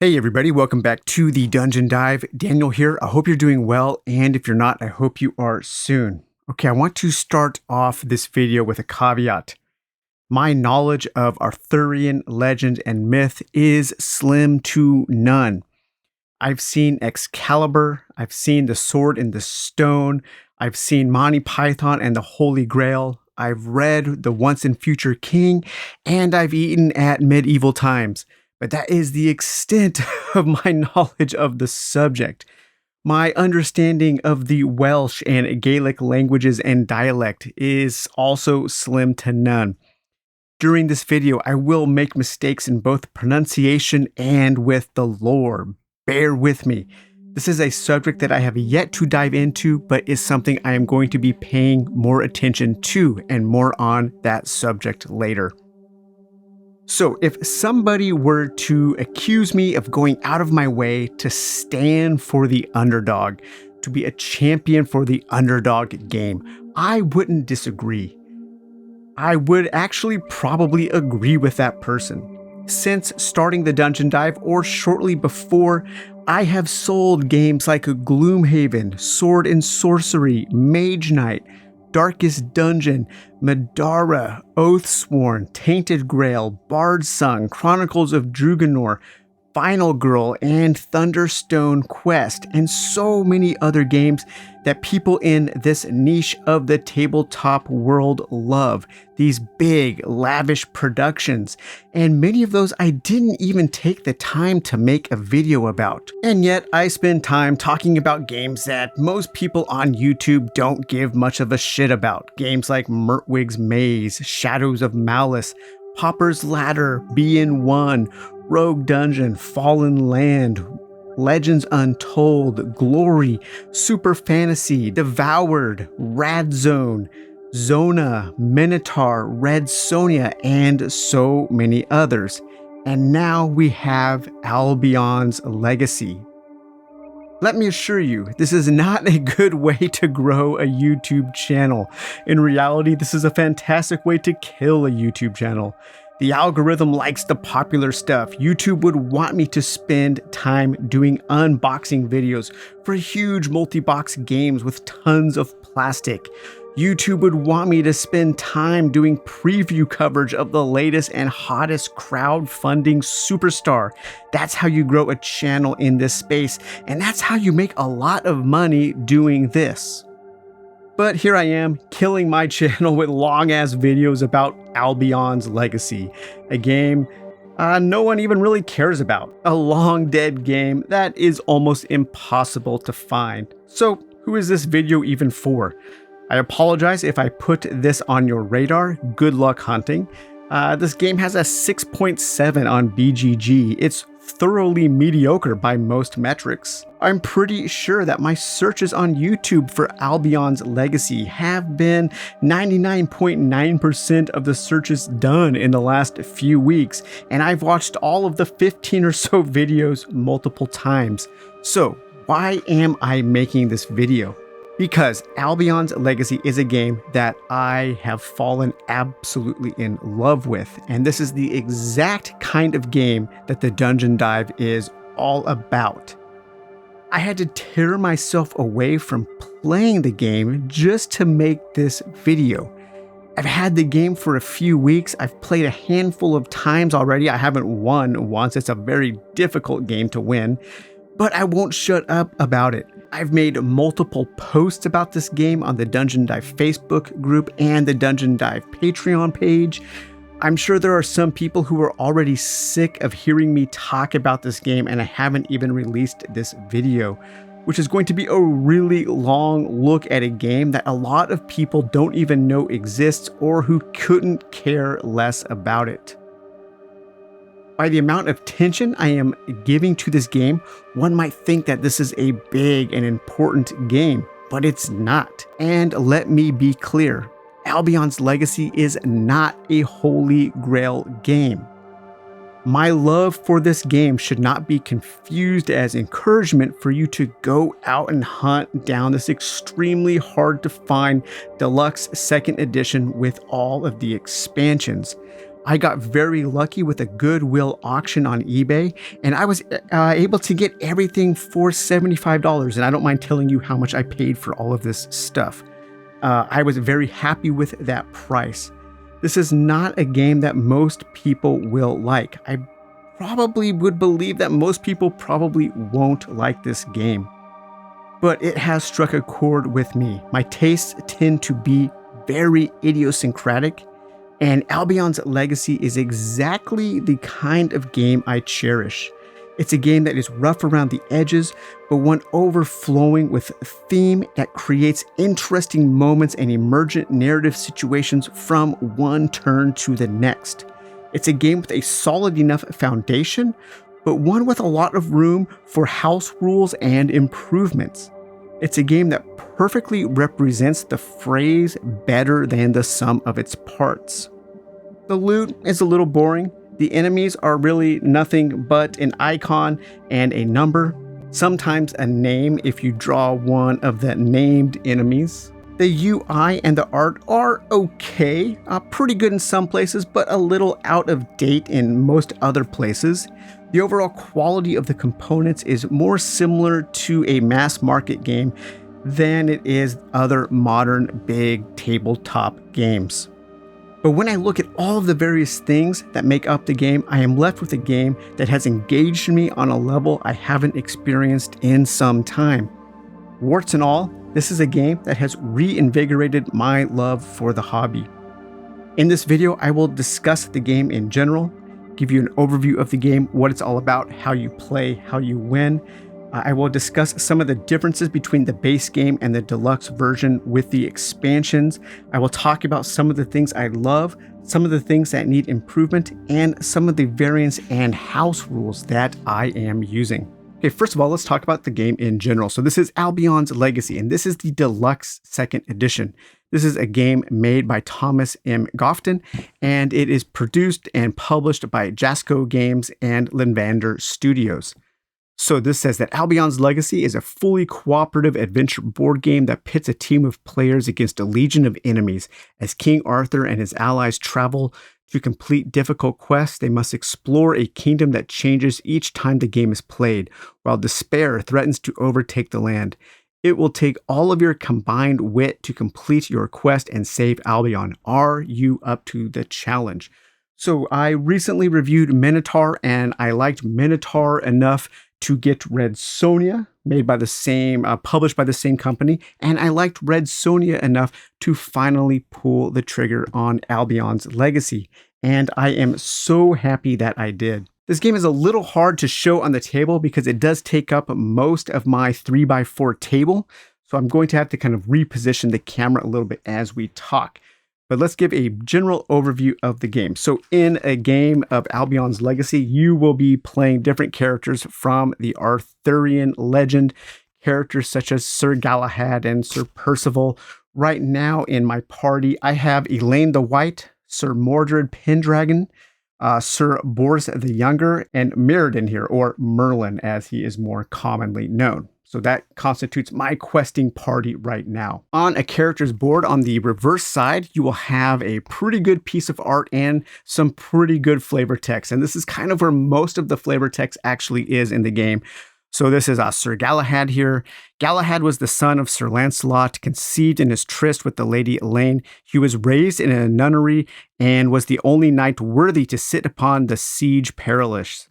Hey everybody, welcome back to the Dungeon Dive. Daniel here. I hope you're doing well, and if you're not, I hope you are soon. Okay, I want to start off this video with a caveat. My knowledge of Arthurian legend and myth is slim to none. I've seen Excalibur, I've seen the Sword in the Stone, I've seen Monty Python and the Holy Grail, I've read The Once and Future King, and I've eaten at medieval times. But that is the extent of my knowledge of the subject. My understanding of the Welsh and Gaelic languages and dialect is also slim to none. During this video, I will make mistakes in both pronunciation and with the lore. Bear with me. This is a subject that I have yet to dive into, but is something I am going to be paying more attention to, and more on that subject later. So if somebody were to accuse me of going out of my way to stand for the underdog, to be a champion for the underdog game, I wouldn't disagree. I would actually probably agree with that person. Since starting the Dungeon Dive, or shortly before, I have sold games like Gloomhaven, Sword and Sorcery, Mage Knight, Darkest Dungeon, Madara, Oathsworn, Tainted Grail, Bard Sung, Chronicles of Druganor, Final Girl, and Thunderstone Quest, and so many other games that people in this niche of the tabletop world love. These big, lavish productions, and many of those I didn't even take the time to make a video about. And yet I spend time talking about games that most people on YouTube don't give much of a shit about. Games like Mertwig's Maze, Shadows of Malice, Pauper's Ladder, BN1, Rogue Dungeon, Fallen Land, Legends Untold, Glory, Super Fantasy, Devoured, Rad Zone, Zona, Minotaur, Red Sonja, and so many others. And now we have Albion's Legacy. Let me assure you, this is not a good way to grow a YouTube channel. In reality, this is a fantastic way to kill a YouTube channel. The algorithm likes the popular stuff. YouTube would want me to spend time doing unboxing videos for huge multi-box games with tons of plastic. YouTube would want me to spend time doing preview coverage of the latest and hottest crowdfunding superstar. That's how you grow a channel in this space, and that's how you make a lot of money doing this. But here I am, killing my channel with long-ass videos about Albion's Legacy, a game no one even really cares about, a long-dead game that is almost impossible to find. So who is this video even for? I apologize if I put this on your radar. Good luck hunting. This game has a 6.7 on BGG. It's thoroughly mediocre by most metrics. I'm pretty sure that my searches on YouTube for Albion's Legacy have been 99.9% of the searches done in the last few weeks, and I've watched all of the 15 or so videos multiple times. So why am I making this video? Because Albion's Legacy is a game that I have fallen absolutely in love with, and this is the exact kind of game that the Dungeon Dive is all about. I had to tear myself away from playing the game just to make this video. I've had the game for a few weeks. I've played a handful of times already. I haven't won once. It's a very difficult game to win, but I won't shut up about it. I've made multiple posts about this game on the Dungeon Dive Facebook group and the Dungeon Dive Patreon page. I'm sure there are some people who are already sick of hearing me talk about this game, and I haven't even released this video, which is going to be a really long look at a game that a lot of people don't even know exists or who couldn't care less about it. By the amount of attention I am giving to this game, one might think that this is a big and important game, but it's not. And let me be clear, Albion's Legacy is not a holy grail game. My love for this game should not be confused as encouragement for you to go out and hunt down this extremely hard to find Deluxe 2nd edition with all of the expansions. I got very lucky with a Goodwill auction on eBay, and I was able to get everything for $75. And I don't mind telling you how much I paid for all of this stuff. I was very happy with that price. This is not a game that most people will like. I probably would believe that most people probably won't like this game. But it has struck a chord with me. My tastes tend to be very idiosyncratic, and Albion's Legacy is exactly the kind of game I cherish. It's a game that is rough around the edges, but one overflowing with a theme that creates interesting moments and emergent narrative situations from one turn to the next. It's a game with a solid enough foundation, but one with a lot of room for house rules and improvements. It's a game that perfectly represents the phrase better than the sum of its parts. The loot is a little boring. The enemies are really nothing but an icon and a number, sometimes a name if you draw one of the named enemies. The UI and the art are okay, pretty good in some places, but a little out of date in most other places. The overall quality of the components is more similar to a mass market game than it is other modern big tabletop games. But when I look at all of the various things that make up the game, I am left with a game that has engaged me on a level I haven't experienced in some time. Warts and all, this is a game that has reinvigorated my love for the hobby. In this video, I will discuss the game in general, give you an overview of the game, what it's all about, how you play, how you win. I will discuss some of the differences between the base game and the deluxe version with the expansions. I will talk about some of the things I love, some of the things that need improvement, and some of the variants and house rules that I am using. Okay, first of all, let's talk about the game in general. So this is Albion's Legacy, and this is the Deluxe 2nd Edition. This is a game made by Thomas M. Gofton, and it is produced and published by Jasco Games and Linvander Studios. So this says that Albion's Legacy is a fully cooperative adventure board game that pits a team of players against a legion of enemies. As King Arthur and his allies travel to complete difficult quests, they must explore a kingdom that changes each time the game is played, while despair threatens to overtake the land. It will take all of your combined wit to complete your quest and save Albion. Are you up to the challenge? So I recently reviewed Minotaur, and I liked Minotaur enough to get Red Sonja, made by the same, published by the same company, and I liked Red Sonja enough to finally pull the trigger on Albion's Legacy, and I am so happy that I did. This game is a little hard to show on the table because it does take up most of my 3x4 table, so I'm going to have to kind of reposition the camera a little bit as we talk. But let's give a general overview of the game. So in a game of Albion's Legacy, you will be playing different characters from the Arthurian legend, characters such as Sir Galahad and Sir Percival. Right now in my party, I have Elaine the White, Sir Mordred Pendragon, Sir Bors the Younger, and Mirrodin here, or Merlin as he is more commonly known. So that constitutes my questing party right now. On a character's board on the reverse side, you will have a pretty good piece of art and some pretty good flavor text. And this is kind of where most of the flavor text actually is in the game. So this is Sir Galahad here. Galahad was the son of Sir Lancelot, conceived in his tryst with the Lady Elaine. He was raised in a nunnery and was the only knight worthy to sit upon the Siege Perilous,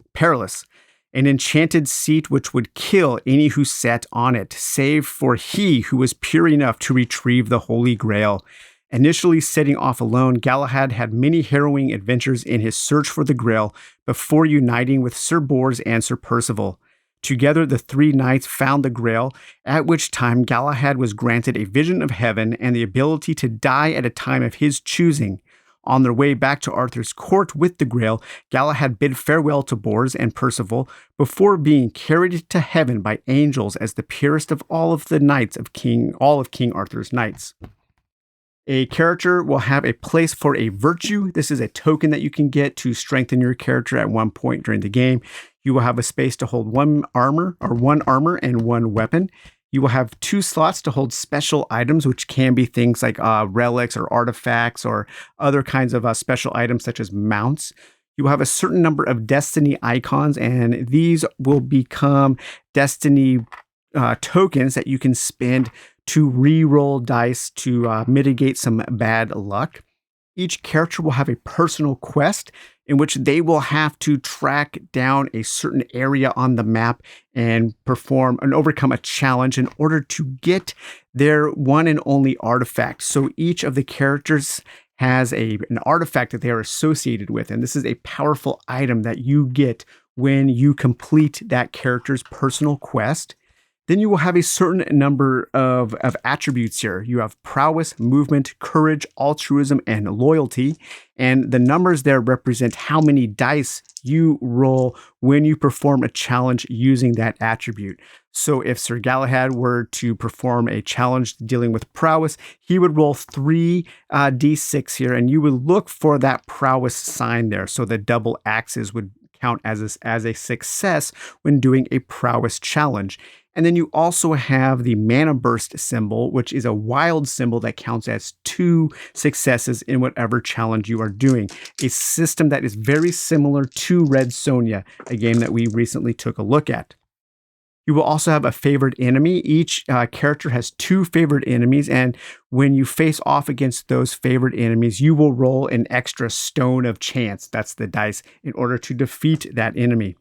an enchanted seat which would kill any who sat on it, save for he who was pure enough to retrieve the Holy Grail. Initially setting off alone, Galahad had many harrowing adventures in his search for the Grail before uniting with Sir Bors and Sir Percival. Together, the three knights found the Grail, at which time Galahad was granted a vision of heaven and the ability to die at a time of his choosing. On their way back to Arthur's court with the Grail, Galahad bid farewell to Bors and Percival before being carried to heaven by angels as the purest of all of the knights of King Arthur's knights. A character will have a place for a virtue. This is a token that you can get to strengthen your character at one point during the game. You will have a space to hold one armor and one weapon. You will have 2 slots to hold special items, which can be things like relics or artifacts or other kinds of special items such as mounts. You will have a certain number of destiny icons, and these will become destiny tokens that you can spend to re-roll dice to mitigate some bad luck. Each character will have a personal quest in which they will have to track down a certain area on the map and perform and overcome a challenge in order to get their one and only artifact. So each of the characters has an artifact that they are associated with, and this is a powerful item that you get when you complete that character's personal quest. Then you will have a certain number of attributes here. You have prowess, movement, courage, altruism, and loyalty. And the numbers there represent how many dice you roll when you perform a challenge using that attribute. So if Sir Galahad were to perform a challenge dealing with prowess, he would roll 3 d6 here, and you would look for that prowess sign there. So the double axes would count as a success when doing a prowess challenge. And then you also have the mana burst symbol, which is a wild symbol that counts as 2 successes in whatever challenge you are doing. A system that is very similar to Red Sonja, a game that we recently took a look at. You will also have a favored enemy. Each character has 2 favored enemies, and when you face off against those favored enemies, you will roll an extra stone of chance, that's the dice, in order to defeat that enemy.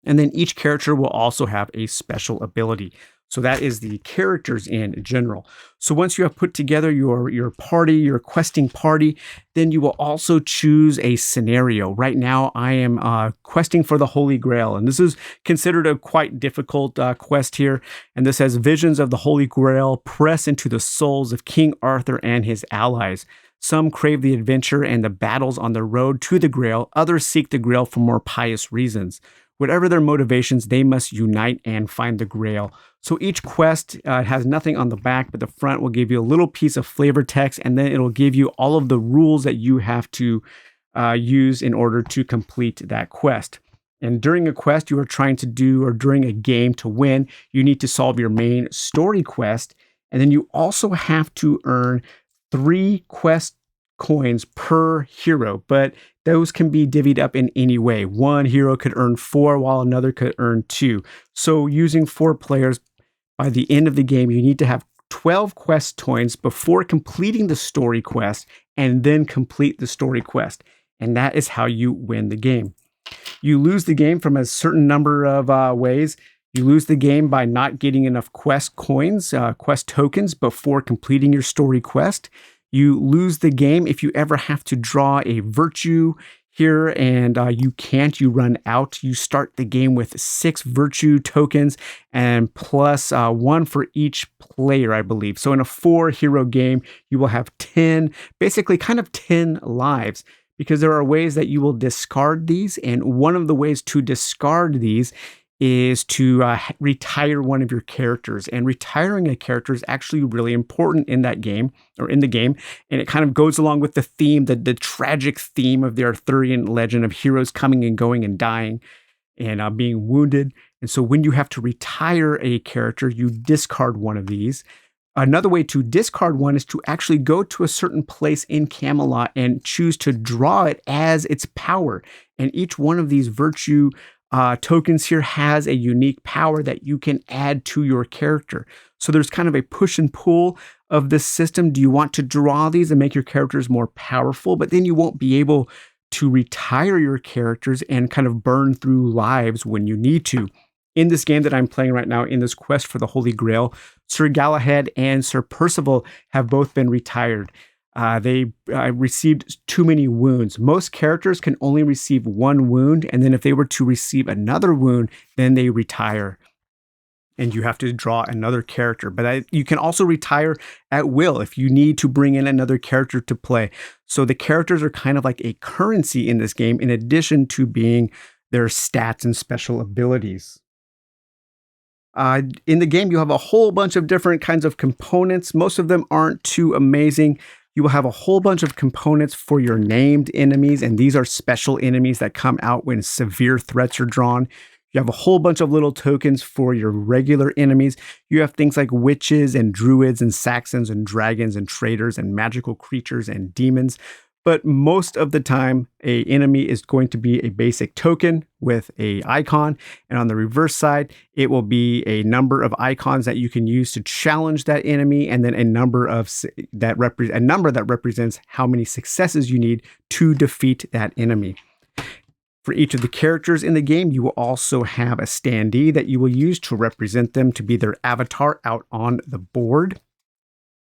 And then each character will also have a special ability. So that is the characters in general. So once you have put together your party, your questing party, then you will also choose a scenario. Right now, I am questing for the Holy Grail, and this is considered a quite difficult quest here. And this has visions of the Holy Grail press into the souls of King Arthur and his allies. Some crave the adventure and the battles on the road to the Grail. Others seek the Grail for more pious reasons. Whatever their motivations, they must unite and find the Grail. So each quest has nothing on the back, but the front will give you a little piece of flavor text, and then it'll give you all of the rules that you have to use in order to complete that quest. And during a quest you are trying to do, or during a game to win, you need to solve your main story quest. And then you also have to earn 3 quest coins per hero, but those can be divvied up in any way. One hero could earn 4 while another could earn 2. So using 4 players, by the end of the game, you need to have 12 quest coins before completing the story quest, and then complete the story quest. And that is how you win the game. You lose the game from a certain number of ways. You lose the game by not getting enough quest coins, quest tokens before completing your story quest. You lose the game if you ever have to draw a virtue here, and you run out. You start the game with 6 virtue tokens and plus 1 for each player, I believe. So in a 4-hero game, you will have 10, basically kind of 10 lives, because there are ways that you will discard these. And one of the ways to discard these is to retire one of your characters. And retiring a character is actually really important in that game, or in the game. And it kind of goes along with the theme, the tragic theme of the Arthurian legend of heroes coming and going and dying and being wounded. And so when you have to retire a character, you discard one of these. Another way to discard one is to actually go to a certain place in Camelot and choose to draw it as its power. And each one of these virtue tokens here has a unique power that you can add to your character. So there's kind of a push and pull of this system. Do you want to draw these and make your characters more powerful? But then you won't be able to retire your characters and kind of burn through lives when you need to. In this game that I'm playing right now, in this quest for the Holy Grail, Sir Galahad and Sir Percival have both been retired. They received too many wounds. Most characters can only receive 1 wound, and then if they were to receive another wound, then they retire. And you have to draw another character. But you can also retire at will if you need to bring in another character to play. So the characters are kind of like a currency in this game, in addition to being their stats and special abilities. In the game, you have a whole bunch of different kinds of components. Most of them aren't too amazing. You will have a whole bunch of components for your named enemies, and these are special enemies that come out when severe threats are drawn. You have a whole bunch of little tokens for your regular enemies. You have things like witches and druids and Saxons and dragons and traders and magical creatures and demons. But most of the time, a enemy is going to be a basic token with a icon. And on the reverse side, it will be a number of icons that you can use to challenge that enemy, and then a number that represents how many successes you need to defeat that enemy. For each of the characters in the game, you will also have a standee that you will use to represent them, to be their avatar out on the board.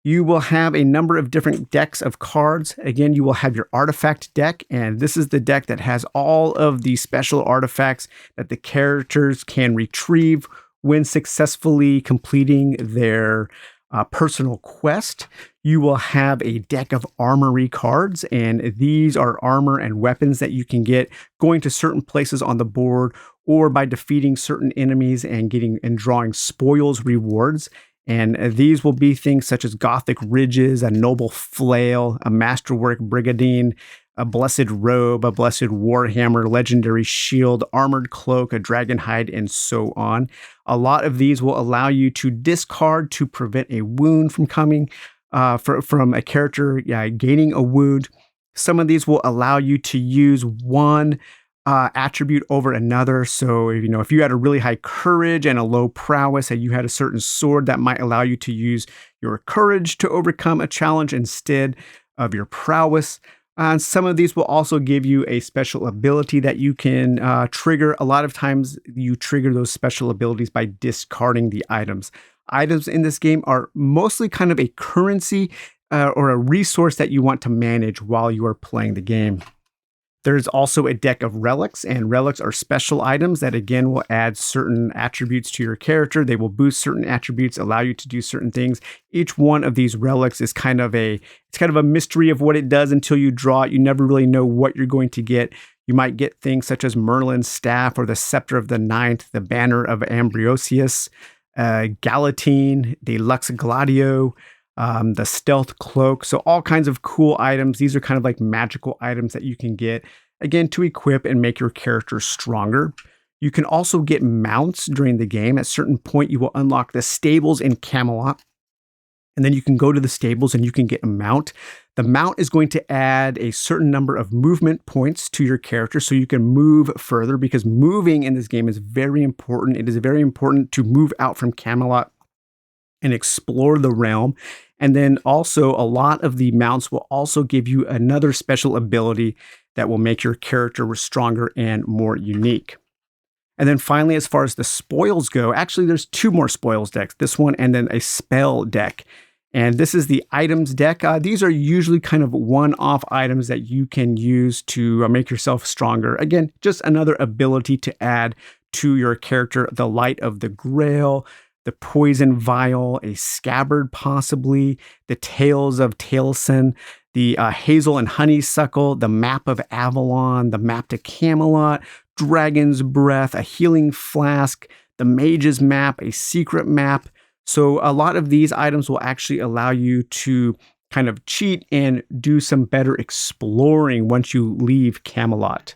You will have a number of different decks of cards. Again, you will have your artifact deck, and this is the deck that has all of the special artifacts that the characters can retrieve when successfully completing their personal quest. You will have a deck of armory cards, and these are armor and weapons that you can get going to certain places on the board, or by defeating certain enemies and drawing spoils rewards. And these will be things such as Gothic Ridges, a Noble Flail, a Masterwork Brigadine, a Blessed Robe, a Blessed Warhammer, Legendary Shield, Armored Cloak, a Dragon Hide, and so on. A lot of these will allow you to discard to prevent a wound from coming from a character gaining a wound. Some of these will allow you to use one attribute over another. So, if you had a really high courage and a low prowess, and you had a certain sword, that might allow you to use your courage to overcome a challenge instead of your prowess. And some of these will also give you a special ability that you can trigger. A lot of times you trigger those special abilities by discarding the items. Items in this game are mostly kind of a currency or a resource that you want to manage while you are playing the game. There's also a deck of relics, and relics are special items that, again, will add certain attributes to your character. They will boost certain attributes, allow you to do certain things. Each one of these relics is kind of a mystery of what it does until you draw it. You never really know what you're going to get. You might get things such as Merlin's staff, or the Scepter of the Ninth, the Banner of Ambrosius, Galatine, Deluxe Gladio, the Stealth Cloak. So all kinds of cool items. These are kind of like magical items that you can get, again, to equip and make your character stronger. You can also get mounts during the game. At a certain point, you will unlock the stables in Camelot, and then you can go to the stables and you can get a mount. The mount is going to add a certain number of movement points to your character so you can move further, because moving in this game is very important. It is very important to move out from Camelot and explore the realm. And then also, a lot of the mounts will also give you another special ability that will make your character stronger and more unique. And then finally, as far as the spoils go, actually there's two more spoils decks, this one and then a spell deck. And this is the items deck. These are usually kind of one-off items that you can use to make yourself stronger. Again, just another ability to add to your character: the Light of the Grail, the Poison Vial, a Scabbard possibly, the Tales of Taliesin, the Hazel and Honeysuckle, the Map of Avalon, the Map to Camelot, Dragon's Breath, a Healing Flask, the Mage's Map, a Secret Map. So a lot of these items will actually allow you to kind of cheat and do some better exploring once you leave Camelot.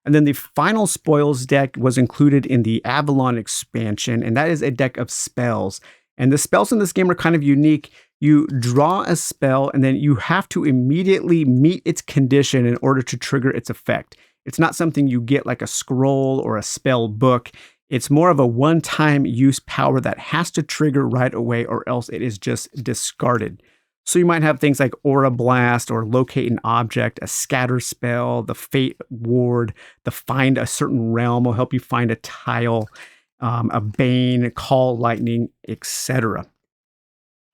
And then the final spoils deck was included in the Avalon expansion, and that is a deck of spells. And the spells in this game are kind of unique. You draw a spell, and then you have to immediately meet its condition in order to trigger its effect. It's not something you get like a scroll or a spell book. It's more of a one-time use power that has to trigger right away, or else it is just discarded. So you might have things like Aura Blast, or Locate an Object, a Scatter spell, the Fate Ward, the Find a Certain Realm will help you find a tile, a Bane, Call Lightning, etc.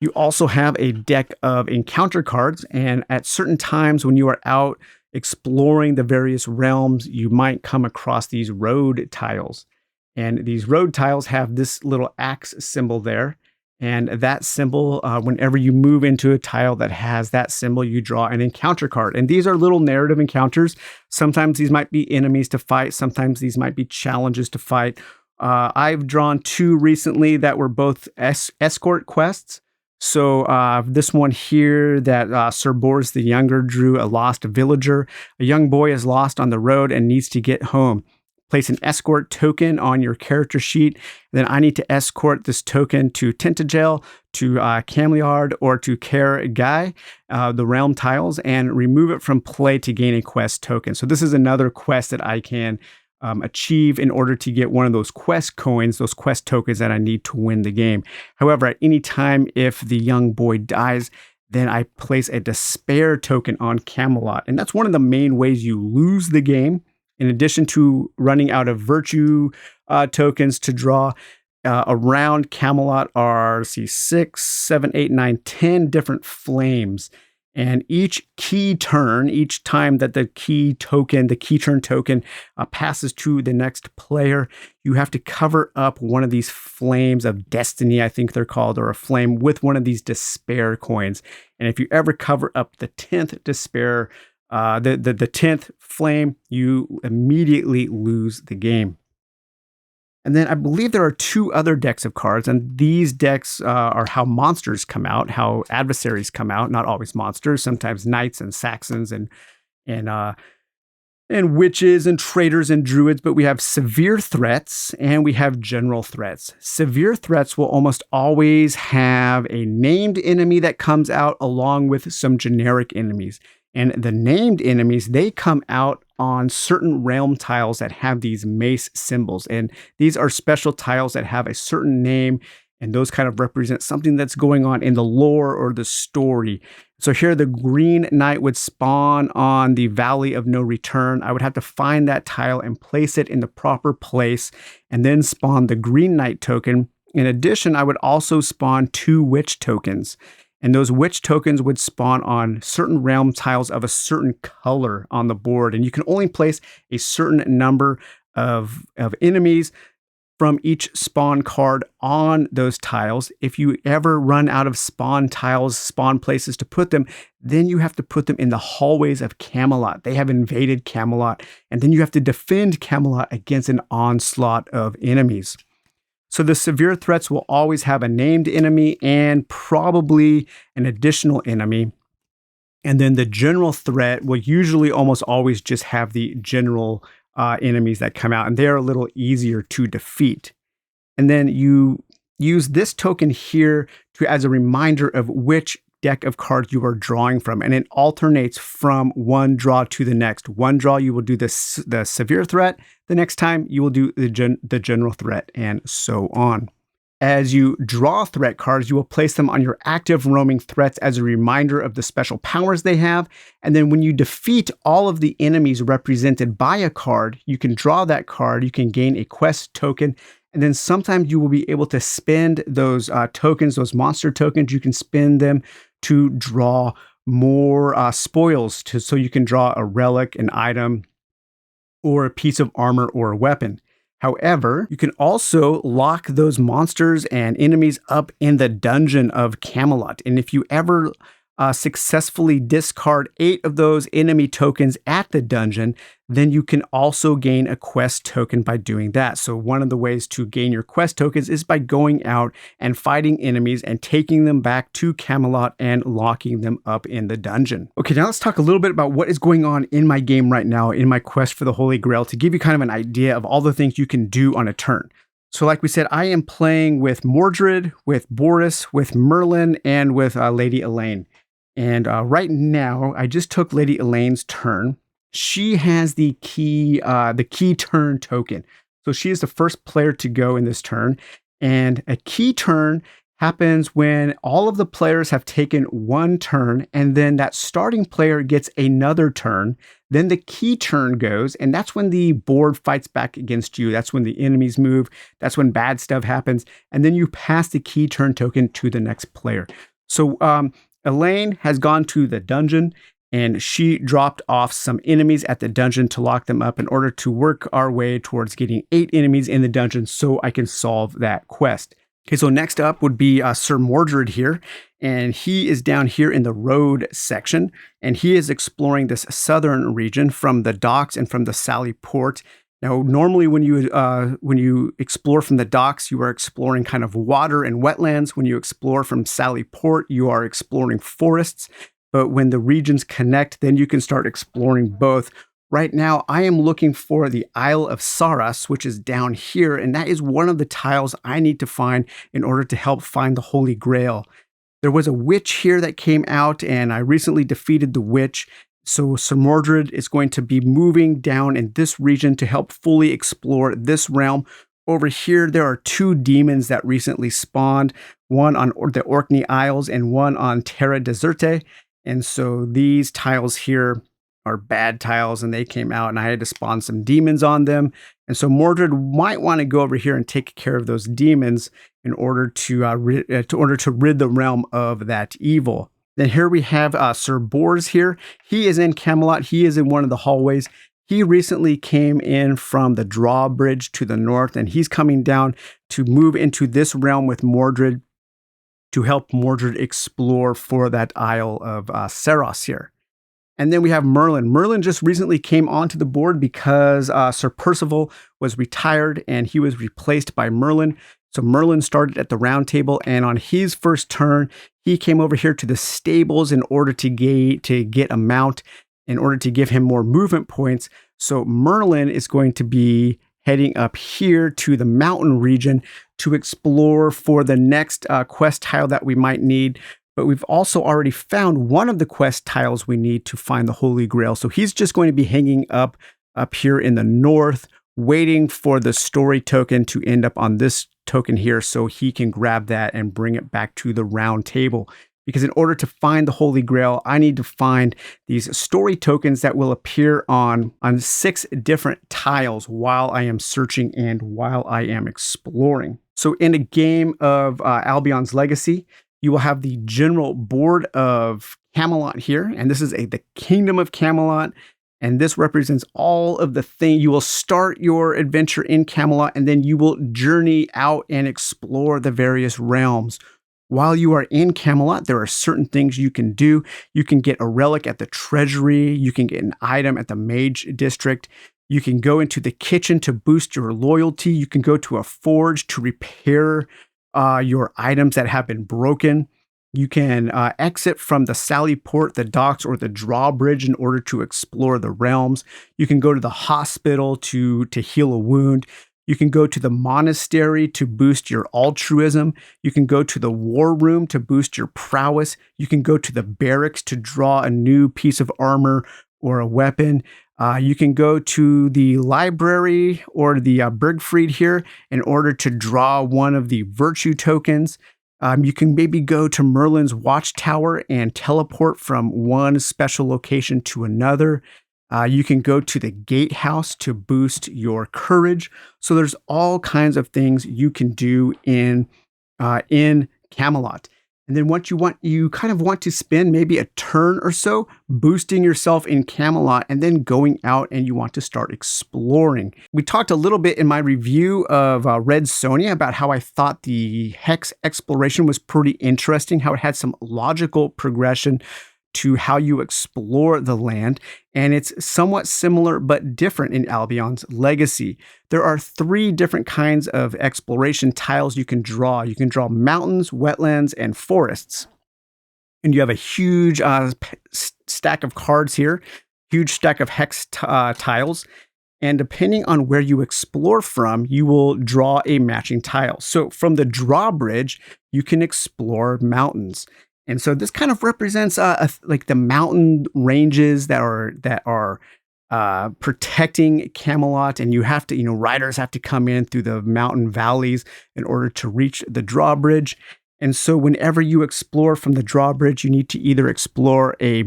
You also have a deck of encounter cards, and at certain times when you are out exploring the various realms, you might come across these road tiles. And these road tiles have this little axe symbol there. And that symbol, whenever you move into a tile that has that symbol, you draw an encounter card. And these are little narrative encounters. Sometimes these might be enemies to fight. Sometimes these might be challenges to fight. I've drawn two recently that were both escort quests. So this one here that Sir Boris the Younger drew, a lost villager. A young boy is lost on the road and needs to get home. place an escort token on your character sheet. Then I need to escort this token to Tintagel, to Cameliard, or to Care Guy, the realm tiles, and remove it from play to gain a quest token. So this is another quest that I can achieve in order to get one of those quest coins, those quest tokens that I need to win the game. However, at any time, if the young boy dies, then I place a despair token on Camelot. And that's one of the main ways you lose the game. In addition to running out of virtue tokens to draw, around Camelot are, let's see, 6, 7, 8, 9, 10 different flames. And each key turn, each time that the key turn token passes to the next player, you have to cover up one of these flames of destiny, I think they're called, or a flame with one of these despair coins. And if you ever cover up the 10th despair, the 10th flame, you immediately lose the game. And then I believe there are 2 other decks of cards, and these decks are how monsters come out, how adversaries come out. Not always monsters, sometimes knights and Saxons and witches and traitors and druids. But we have severe threats and we have general threats. Severe threats will almost always have a named enemy that comes out along with some generic enemies. And the named enemies, they come out on certain realm tiles that have these mace symbols. And these are special tiles that have a certain name, and those kind of represent something that's going on in the lore or the story. So here the green knight would spawn on the Valley of No Return. I would have to find that tile and place it in the proper place, and then spawn the green knight token. In addition, I would also spawn 2 witch tokens. And those witch tokens would spawn on certain realm tiles of a certain color on the board. And you can only place a certain number of enemies from each spawn card on those tiles. If you ever run out of spawn tiles, spawn places to put them, then you have to put them in the hallways of Camelot. They have invaded Camelot, and then you have to defend Camelot against an onslaught of enemies. So the severe threats will always have a named enemy and probably an additional enemy. And then the general threat will usually almost always just have the general enemies that come out, and they're a little easier to defeat. And then you use this token here as a reminder of which deck of cards you are drawing from, and it alternates from one draw to the next. One draw you will do the severe threat, the next time you will do the general threat, and so on. As you draw threat cards, you will place them on your active roaming threats as a reminder of the special powers they have. And then when you defeat all of the enemies represented by a card, you can draw that card, you can gain a quest token, and then sometimes you will be able to spend those tokens, those monster tokens, you can spend them to draw more spoils, so you can draw a relic, an item, or a piece of armor or a weapon. However, you can also lock those monsters and enemies up in the dungeon of Camelot. And if you ever successfully discard 8 of those enemy tokens at the dungeon, then you can also gain a quest token by doing that. So one of the ways to gain your quest tokens is by going out and fighting enemies and taking them back to Camelot and locking them up in the dungeon. Okay, now let's talk a little bit about what is going on in my game right now in my quest for the Holy Grail, to give you kind of an idea of all the things you can do on a turn. So like we said, I am playing with Mordred, with Boris, with Merlin, and with Lady Elaine. And right now, I just took Lady Elaine's turn. She has the key turn token. So she is the first player to go in this turn. And a key turn happens when all of the players have taken one turn, and then that starting player gets another turn. Then the key turn goes, and that's when the board fights back against you. That's when the enemies move. That's when bad stuff happens. And then you pass the key turn token to the next player. So Elaine has gone to the dungeon, and she dropped off some enemies at the dungeon to lock them up in order to work our way towards getting 8 enemies in the dungeon so I can solve that quest. Okay, so next up would be Sir Mordred here, and he is down here in the road section, and he is exploring this southern region from the docks and from the Sally Port. Now, normally when you explore from the docks, you are exploring kind of water and wetlands. When you explore from Sally Port, you are exploring forests. But when the regions connect, then you can start exploring both Right now, I am looking for the Isle of Saras, which is down here, and that is one of the tiles I need to find in order to help find the Holy Grail. There was a witch here that came out, and I recently defeated the witch. So Sir Mordred is going to be moving down in this region to help fully explore this realm. Over here, there are two demons that recently spawned, one on the Orkney Isles and one on Terra Deserte. And so these tiles here are bad tiles, and they came out, and I had to spawn some demons on them. And so Mordred might want to go over here and take care of those demons in order to rid the realm of that evil. Then here we have Sir Bors here. He is in Camelot. He is in one of the hallways. He recently came in from the drawbridge to the north, and he's coming down to move into this realm with Mordred to help Mordred explore for that Isle of Saros here. And then we have Merlin. Merlin just recently came onto the board because Sir Percival was retired and he was replaced by Merlin. So Merlin started at the round table, and on his first turn, he came over here to the stables in order to get a mount, in order to give him more movement points. So Merlin is going to be heading up here to the mountain region to explore for the next quest tile that we might need. But we've also already found one of the quest tiles we need to find the Holy Grail. So he's just going to be hanging up here in the north, waiting for the story token to end up on this token here so he can grab that and bring it back to the round table. Because in order to find the Holy Grail, I need to find these story tokens that will appear on 6 different tiles while I am searching and while I am exploring. So in a game of Albion's Legacy, you will have the general board of Camelot here, and this is the Kingdom of Camelot, and this represents all of the things. You will start your adventure in Camelot, and then you will journey out and explore the various realms. While you are in Camelot, there are certain things you can do. You can get a relic at the treasury, you can get an item at the mage district, you can go into the kitchen to boost your loyalty, you can go to a forge to repair your items that have been broken. You can exit from the Sally Port, the docks, or the drawbridge in order to explore the realms. You can go to the hospital to heal a wound. You can go to the monastery to boost your altruism. You can go to the war room to boost your prowess. You can go to the barracks to draw a new piece of armor or a weapon. You can go to the library or the Bergfried here in order to draw one of the virtue tokens. You can maybe go to Merlin's watchtower and teleport from one special location to another. You can go to the gatehouse to boost your courage. So there's all kinds of things you can do in Camelot. And then what you kind of want to spend maybe a turn or so boosting yourself in Camelot and then going out and you want to start exploring. We talked a little bit in my review of Red Sonja about how I thought the Hex exploration was pretty interesting, how it had some logical progression to how you explore the land, and it's somewhat similar but different in Albion's Legacy. There are 3 different kinds of exploration tiles you can draw. You can draw mountains, wetlands, and forests. And you have a huge stack of cards here, huge stack of hex tiles. And depending on where you explore from, you will draw a matching tile. So from the drawbridge, you can explore mountains. And so this kind of represents like the mountain ranges that are protecting Camelot, and you have to, riders have to come in through the mountain valleys in order to reach the drawbridge. And so whenever you explore from the drawbridge, you need to either explore a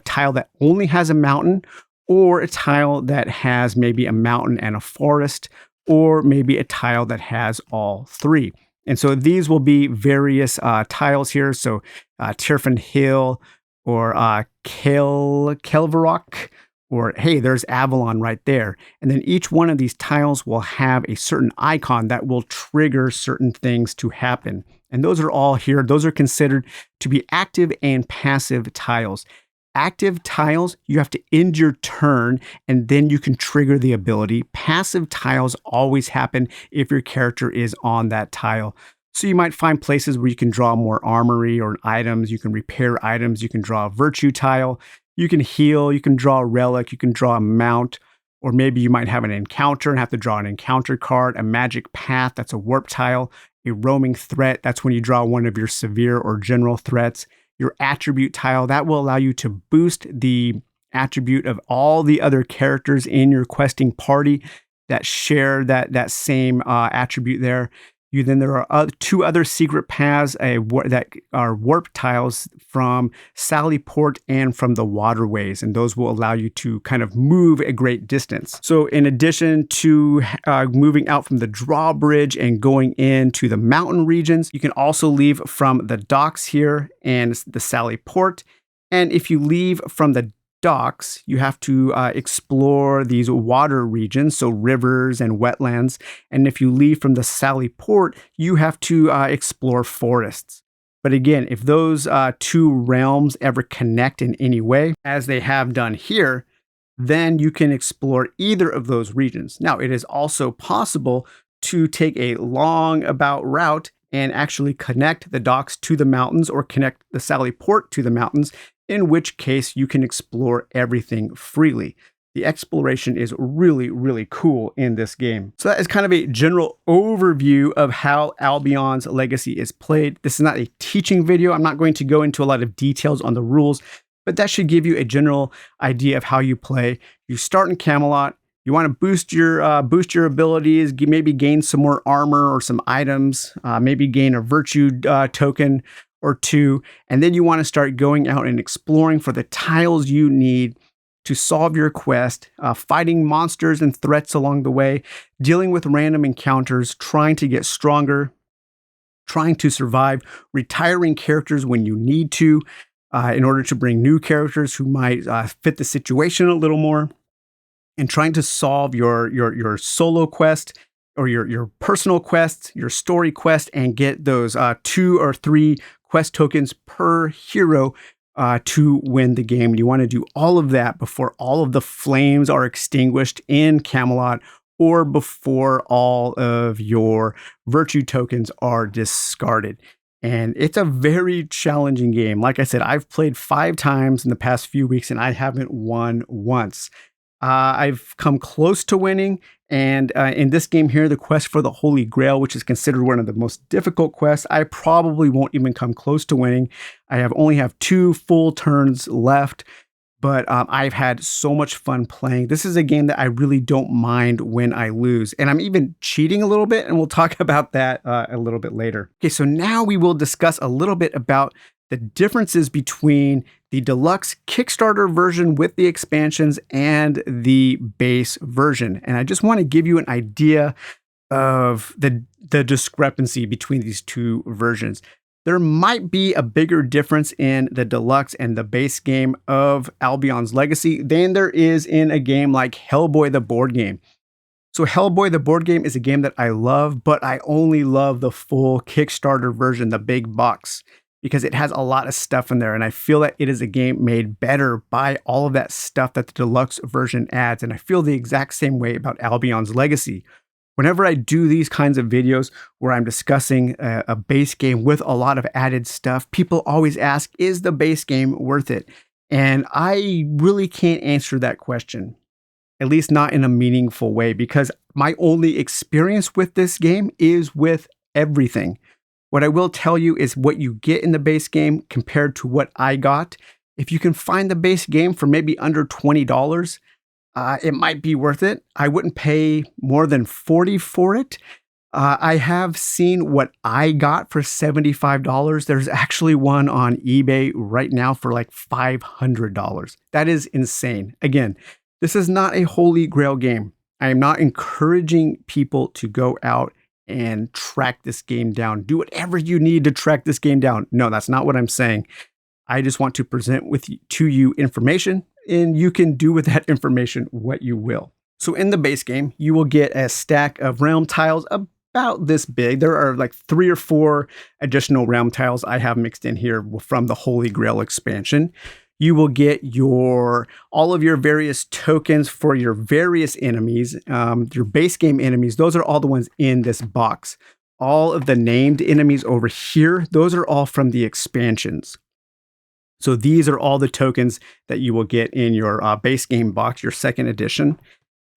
tile that only has a mountain, or a tile that has maybe a mountain and a forest, or maybe a tile that has all 3. And so these will be various tiles here. So Tirfan Hill or Kelvarok, or hey, there's Avalon right there. And then each one of these tiles will have a certain icon that will trigger certain things to happen. And those are all here. Those are considered to be active and passive tiles. Active tiles, you have to end your turn and then you can trigger the ability. Passive tiles always happen if your character is on that tile. So you might find places where you can draw more armory or items, you can repair items, you can draw a virtue tile, You can heal, you can draw a relic, you can draw a mount, or maybe you might have an encounter and have to draw an encounter card, a magic path, that's a warp tile, a roaming threat, that's when you draw one of your severe or general threats, your attribute tile, that will allow you to boost the attribute of all the other characters in your questing party that share that same attribute there. There are two other secret paths that are warp tiles from Sallyport and from the waterways, and those will allow you to kind of move a great distance. So in addition to moving out from the drawbridge and going into the mountain regions, you can also leave from the docks here and the Sallyport. And if you leave from the docks, you have to explore these water regions, so rivers and wetlands. And if you leave from the Sallyport, you have to explore forests. But again, if those two realms ever connect in any way, as they have done here, then you can explore either of those regions. Now, it is also possible to take a long about route and actually connect the docks to the mountains or connect the Sallyport to the mountains, in which case you can explore everything freely. The exploration is really, really cool in this game. So that is kind of a general overview of how Albion's Legacy is played. This is not a teaching video. I'm not going to go into a lot of details on the rules, but that should give you a general idea of how you play. You start in Camelot. You want to boost your abilities, maybe gain some more armor or some items, maybe gain a virtue token or two, and then you want to start going out and exploring for the tiles you need to solve your quest, fighting monsters and threats along the way, dealing with random encounters, trying to get stronger, trying to survive, retiring characters when you need to, in order to bring new characters who might fit the situation a little more, and trying to solve your solo quest or your personal quest, your story quest, and get those 2 or 3 quest tokens per hero to win the game. You want to do all of that before all of the flames are extinguished in Camelot or before all of your virtue tokens are discarded. And it's a very challenging game. Like I said, I've played 5 times in the past few weeks and I haven't won once. I've come close to winning, and in this game here, the quest for the Holy Grail, which is considered one of the most difficult quests, I probably won't even come close to winning. I only have 2 full turns left, but I've had so much fun playing. This is a game that I really don't mind when I lose, and I'm even cheating a little bit, and we'll talk about that a little bit later. Okay, so now we will discuss a little bit about the differences between the Deluxe Kickstarter version with the expansions and the base version. And I just want to give you an idea of the discrepancy between these two versions. There might be a bigger difference in the Deluxe and the base game of Albion's Legacy than there is in a game like Hellboy the board game. So Hellboy the board game is a game that I love, but I only love the full Kickstarter version, the big box, because it has a lot of stuff in there. And I feel that it is a game made better by all of that stuff that the Deluxe version adds. And I feel the exact same way about Albion's Legacy. Whenever I do these kinds of videos where I'm discussing a base game with a lot of added stuff, people always ask, is the base game worth it? And I really can't answer that question, at least not in a meaningful way, because my only experience with this game is with everything. What I will tell you is what you get in the base game compared to what I got. If you can find the base game for maybe under $20, it might be worth it. I wouldn't pay more than $40 for it. I have seen what I got for $75. There's actually one on eBay right now for like $500. That is insane. Again, this is not a holy grail game. I am not encouraging people to go out and track this game down. Do whatever you need to track this game down. No, that's not what I'm saying. I just want to present to you information, and you can do with that information what you will. So in the base game, you will get a stack of realm tiles about this big. There are like 3 or 4 additional realm tiles I have mixed in here from the Holy Grail expansion. You will get all of your various tokens for your various enemies, your base game enemies. Those are all the ones in this box. All of the named enemies over here, those are all from the expansions. So these are all the tokens that you will get in your base game box, your second edition.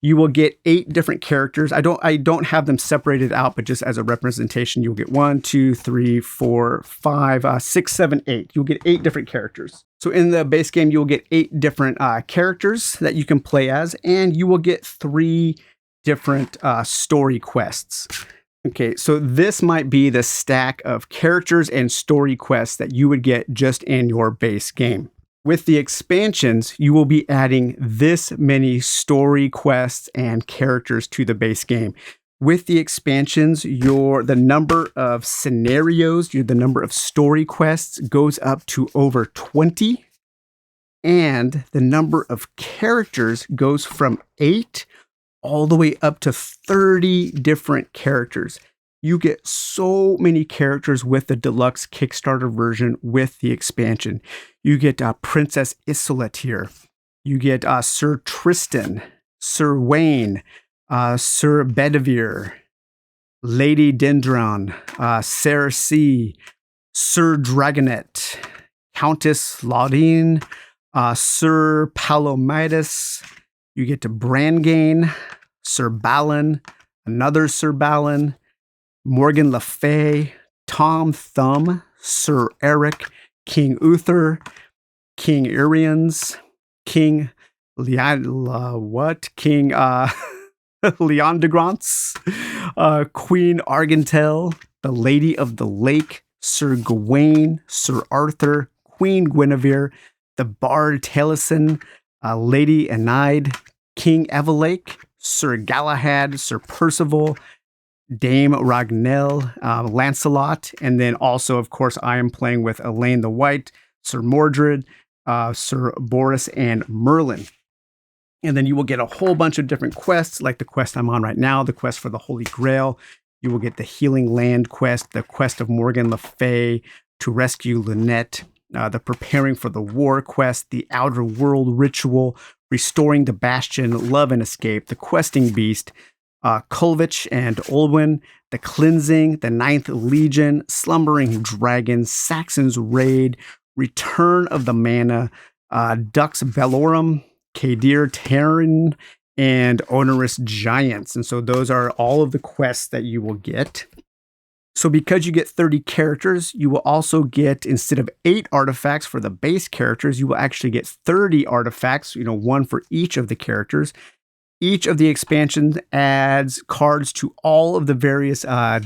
You will get 8 different characters. I don't have them separated out, but just as a representation, you'll get 1, 2, 3, 4, 5, 6, 7, 8. You'll get 8 different characters. So in the base game, you'll get 8 different characters that you can play as, and you will get 3 different story quests. Okay, so this might be the stack of characters and story quests that you would get just in your base game. With the expansions, you will be adding this many story quests and characters to the base game. With the expansions, the number of scenarios, the number of story quests goes up to over 20. And the number of characters goes from 8 all the way up to 30 different characters. You get so many characters with the Deluxe Kickstarter version with the expansion. You get Princess Isolette here. You get Sir Tristan, Sir Wayne, Sir Bedivere, Lady Dendron, Sarah C., Sir Dragonet, Countess Laudine, Sir Palomides. You get to Brangain, Sir Balin, another Sir Balin, Morgan Le Fay, Tom Thumb, Sir Eric, King Uther, King Irians, King King Leon de Grance, Queen Argentel, the Lady of the Lake, Sir Gawain, Sir Arthur, Queen Guinevere, the Bard Taliesin, Lady Enide, King Evelake, Sir Galahad, Sir Percival, Dame Ragnell, Lancelot, and then also, of course, I am playing with Elaine the White, Sir Mordred, Sir Boris, and Merlin. And then you will get a whole bunch of different quests, like the quest I'm on right now, the quest for the Holy Grail. You will get the Healing Land quest, the quest of Morgan Le Fay to rescue Lynette, the Preparing for the War quest, the Outer World ritual, Restoring the Bastion, Love and Escape, the Questing Beast, Kulvich and Olwyn, the Cleansing, the Ninth Legion, Slumbering Dragon, Saxon's Raid, Return of the Mana, Dux Bellorum, Kadir Terran, and Onerous Giants. And so those are all of the quests that you will get. So because you get 30 characters, you will also get, instead of 8 artifacts for the base characters, you will actually get 30 artifacts, one for each of the characters. Each of the expansions adds cards to all of the various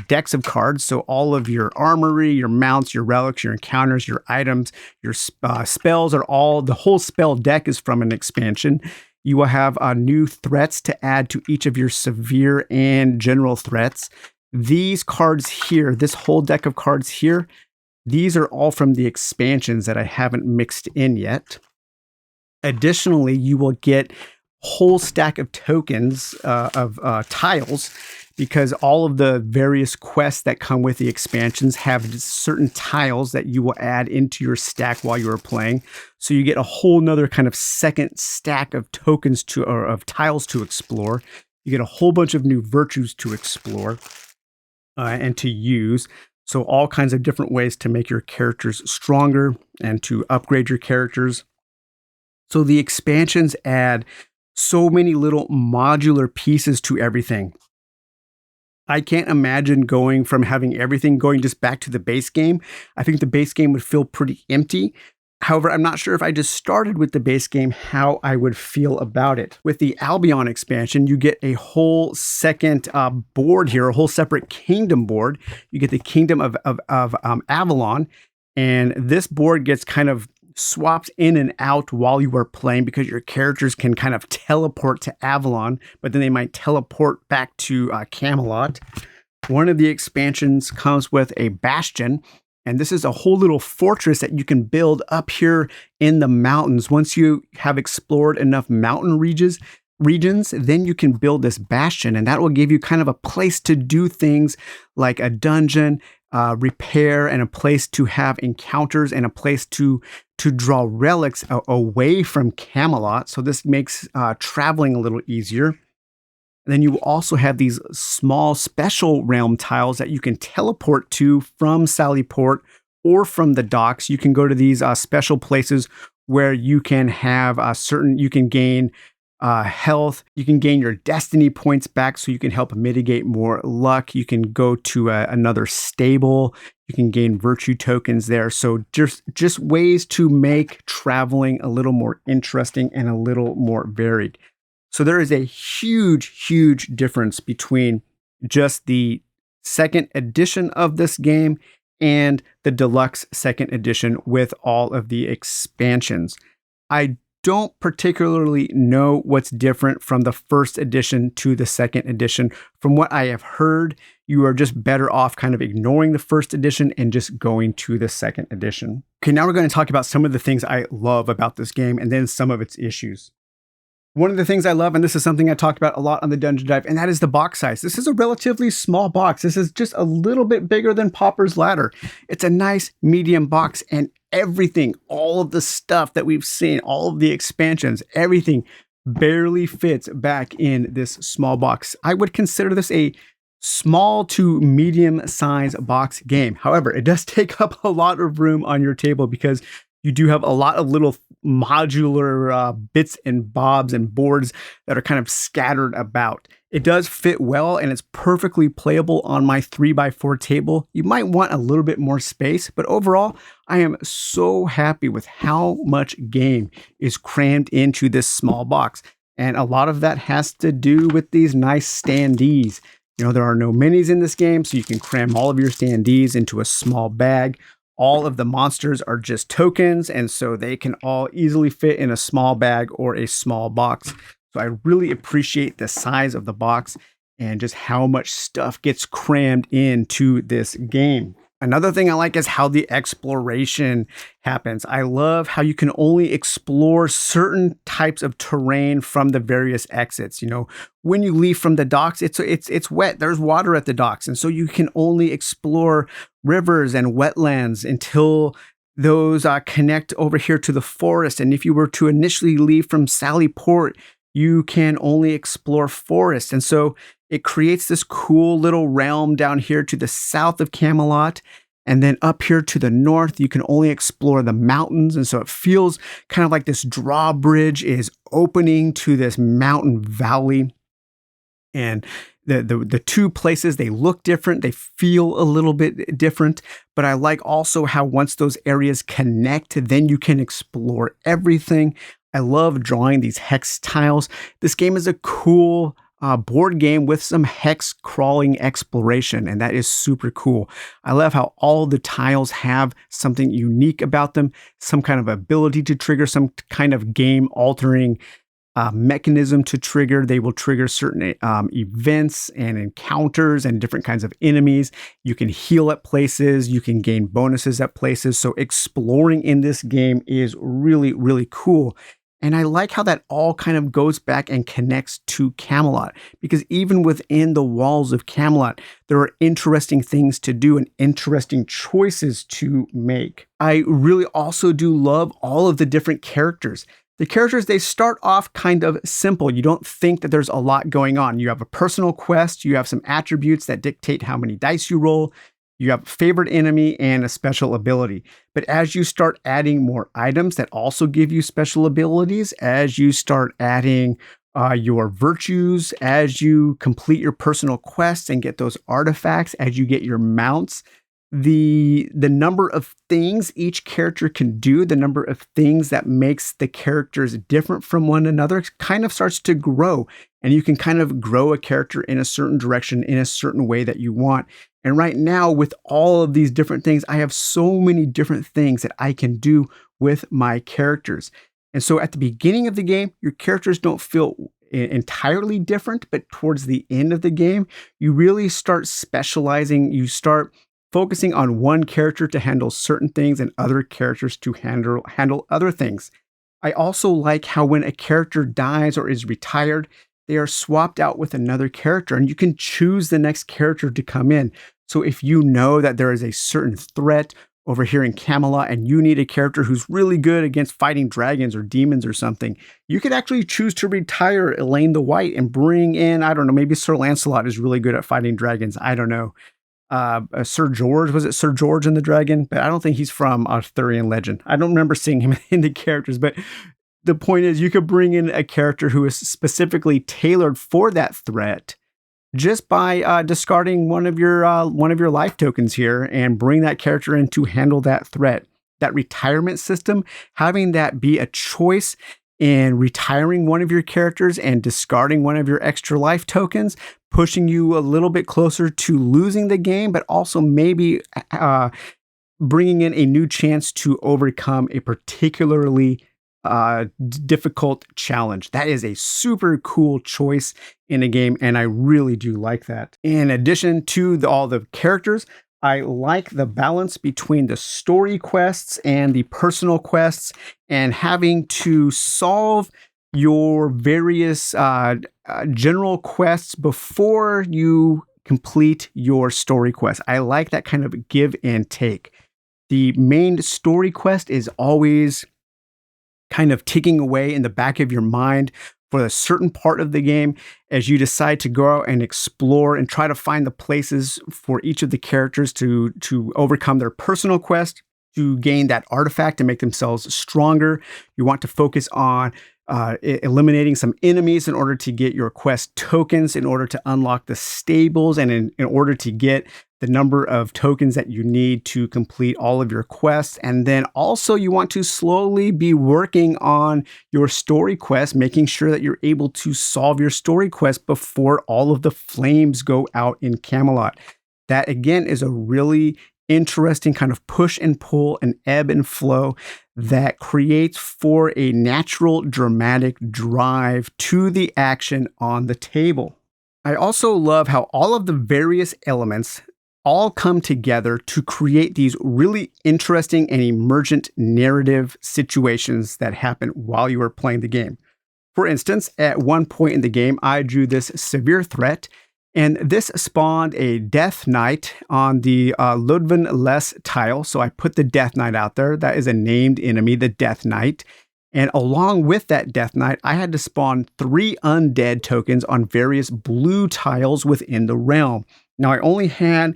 decks of cards. So all of your armory, your mounts, your relics, your encounters, your items, your spells are all, the whole spell deck is from an expansion. You will have new threats to add to each of your severe and general threats. These cards here, this whole deck of cards here, these are all from the expansions that I haven't mixed in yet. Additionally, you will get whole stack of tokens of tiles, because all of the various quests that come with the expansions have certain tiles that you will add into your stack while you are playing. So you get a whole nother kind of second stack of tokens of tiles to explore. You get a whole bunch of new virtues to explore and to use. So all kinds of different ways to make your characters stronger and to upgrade your characters. So the expansions add so many little modular pieces to everything. I can't imagine going from having everything going just back to the base game. I think the base game would feel pretty empty. However, I'm not sure if I just started with the base game, how I would feel about it. With the Albion expansion, you get a whole second board here, a whole separate kingdom board. You get the Kingdom of Avalon, and this board gets kind of swapped in and out while you are playing, because your characters can kind of teleport to Avalon, but then they might teleport back to Camelot. One of the expansions comes with a bastion, and this is a whole little fortress that you can build up here in the mountains. Once you have explored enough mountain regions, then you can build this bastion, and that will give you kind of a place to do things like a dungeon, repair, and a place to have encounters, and a place to draw relics away from Camelot. So this makes traveling a little easier. And then you also have these small special realm tiles that you can teleport to from Sallyport or from the docks. You can go to these special places where you can have you can gain health. You can gain your destiny points back so you can help mitigate more luck. You can go to another stable. You can gain virtue tokens there. So just ways to make traveling a little more interesting and a little more varied. So there is a huge difference between just the second edition of this game and the deluxe second edition with all of the expansions. I don't particularly know what's different from the first edition to the second edition. From what I have heard, you are just better off kind of ignoring the first edition and just going to the second edition. Okay, now we're going to talk about some of the things I love about this game and then some of its issues. One of the things I love, and this is something I talked about a lot on the Dungeon Dive, and that is the box size. This is a relatively small box. This is just a little bit bigger than Pauper's Ladder. It's a nice medium box, and everything, all of the stuff that we've seen, all of the expansions, everything barely fits back in this small box. I would consider this a small to medium size box game. However, it does take up a lot of room on your table because you do have a lot of little modular bits and bobs and boards that are kind of scattered about. It does fit well and it's perfectly playable on my 3x4 table. You might want a little bit more space, but overall, I am so happy with how much game is crammed into this small box. And a lot of that has to do with these nice standees. You know, there are no minis in this game, so you can cram all of your standees into a small bag. All of the monsters are just tokens, and so they can all easily fit in a small bag or a small box. So I really appreciate the size of the box and just how much stuff gets crammed into this game. Another thing I like is how the exploration happens. I love how you can only explore certain types of terrain from the various exits. You know, when you leave from the docks, it's wet. There's water at the docks. And so you can only explore rivers and wetlands until those connect over here to the forest. And if you were to initially leave from Sally Port, you can only explore forest. And so it creates this cool little realm down here to the south of Camelot. And then up here to the north, you can only explore the mountains. And so it feels kind of like this drawbridge is opening to this mountain valley. And the two places, they look different. They feel a little bit different. But I like also how once those areas connect, then you can explore everything. I love drawing these hex tiles. This game is a cool board game with some hex crawling exploration, and that is super cool. I love how all the tiles have something unique about them, some kind of ability to trigger, some kind of game altering mechanism to trigger. They will trigger certain events and encounters and different kinds of enemies. You can heal at places, you can gain bonuses at places. So exploring in this game is really cool. And I like how that all kind of goes back and connects to Camelot, because even within the walls of Camelot, there are interesting things to do and interesting choices to make. I really also do love all of the different characters. The characters, they start off kind of simple. You don't think that there's a lot going on. You have a personal quest, you have some attributes that dictate how many dice you roll. You have a favorite enemy and a special ability. But as you start adding more items that also give you special abilities, as you start adding your virtues, as you complete your personal quests and get those artifacts, as you get your mounts, the number of things each character can do, the number of things that makes the characters different from one another kind of starts to grow. And you can kind of grow a character in a certain direction, in a certain way that you want. And right now, with all of these different things, I have so many different things that I can do with my characters. And so at the beginning of the game, your characters don't feel entirely different, but towards the end of the game, you really start specializing. You start focusing on one character to handle certain things and other characters to handle other things. I also like how when a character dies or is retired, they are swapped out with another character, and you can choose the next character to come in. So if you know that there is a certain threat over here in Camelot and you need a character who's really good against fighting dragons or demons or something, you could actually choose to retire Elaine the White and bring in, I don't know, maybe Sir Lancelot is really good at fighting dragons. I don't know. Sir George. Was it Sir George and the Dragon? But I don't think he's from Arthurian legend. I don't remember seeing him in the characters, but the point is you could bring in a character who is specifically tailored for that threat just by discarding one of your life tokens here and bring that character in to handle that threat. That retirement system, having that be a choice in retiring one of your characters and discarding one of your extra life tokens, pushing you a little bit closer to losing the game, but also maybe bringing in a new chance to overcome a particularly difficult challenge. That is a super cool choice in a game, and I really do like that. In addition to all the characters, I like the balance between the story quests and the personal quests, and having to solve your various general quests before you complete your story quest. I like that kind of give and take. The main story quest is always kind of ticking away in the back of your mind for a certain part of the game as you decide to go out and explore and try to find the places for each of the characters to overcome their personal quest, to gain that artifact and make themselves stronger. You want to focus on eliminating some enemies in order to get your quest tokens, in order to unlock the stables, and in order to get the number of tokens that you need to complete all of your quests. And then also you want to slowly be working on your story quest, making sure that you're able to solve your story quest before all of the flames go out in Camelot. That again is a really interesting kind of push and pull and ebb and flow that creates for a natural dramatic drive to the action on the table. I also love how all of the various elements all come together to create these really interesting and emergent narrative situations that happen while you are playing the game. For instance, at one point in the game, I drew this severe threat, and this spawned a Death Knight on the Ludwin Les tile. So I put the Death Knight out there. That is a named enemy, the Death Knight. And along with that Death Knight, I had to spawn 3 undead tokens on various blue tiles within the realm. Now, I only had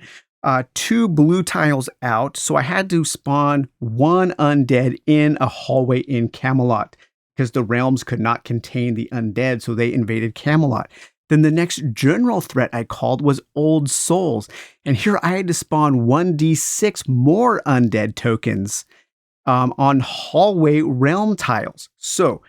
2 blue tiles out, so I had to spawn 1 undead in a hallway in Camelot because the realms could not contain the undead, so they invaded Camelot. Then the next general threat I called was Old Souls, and here I had to spawn 1d6 more undead tokens on hallway realm tiles. So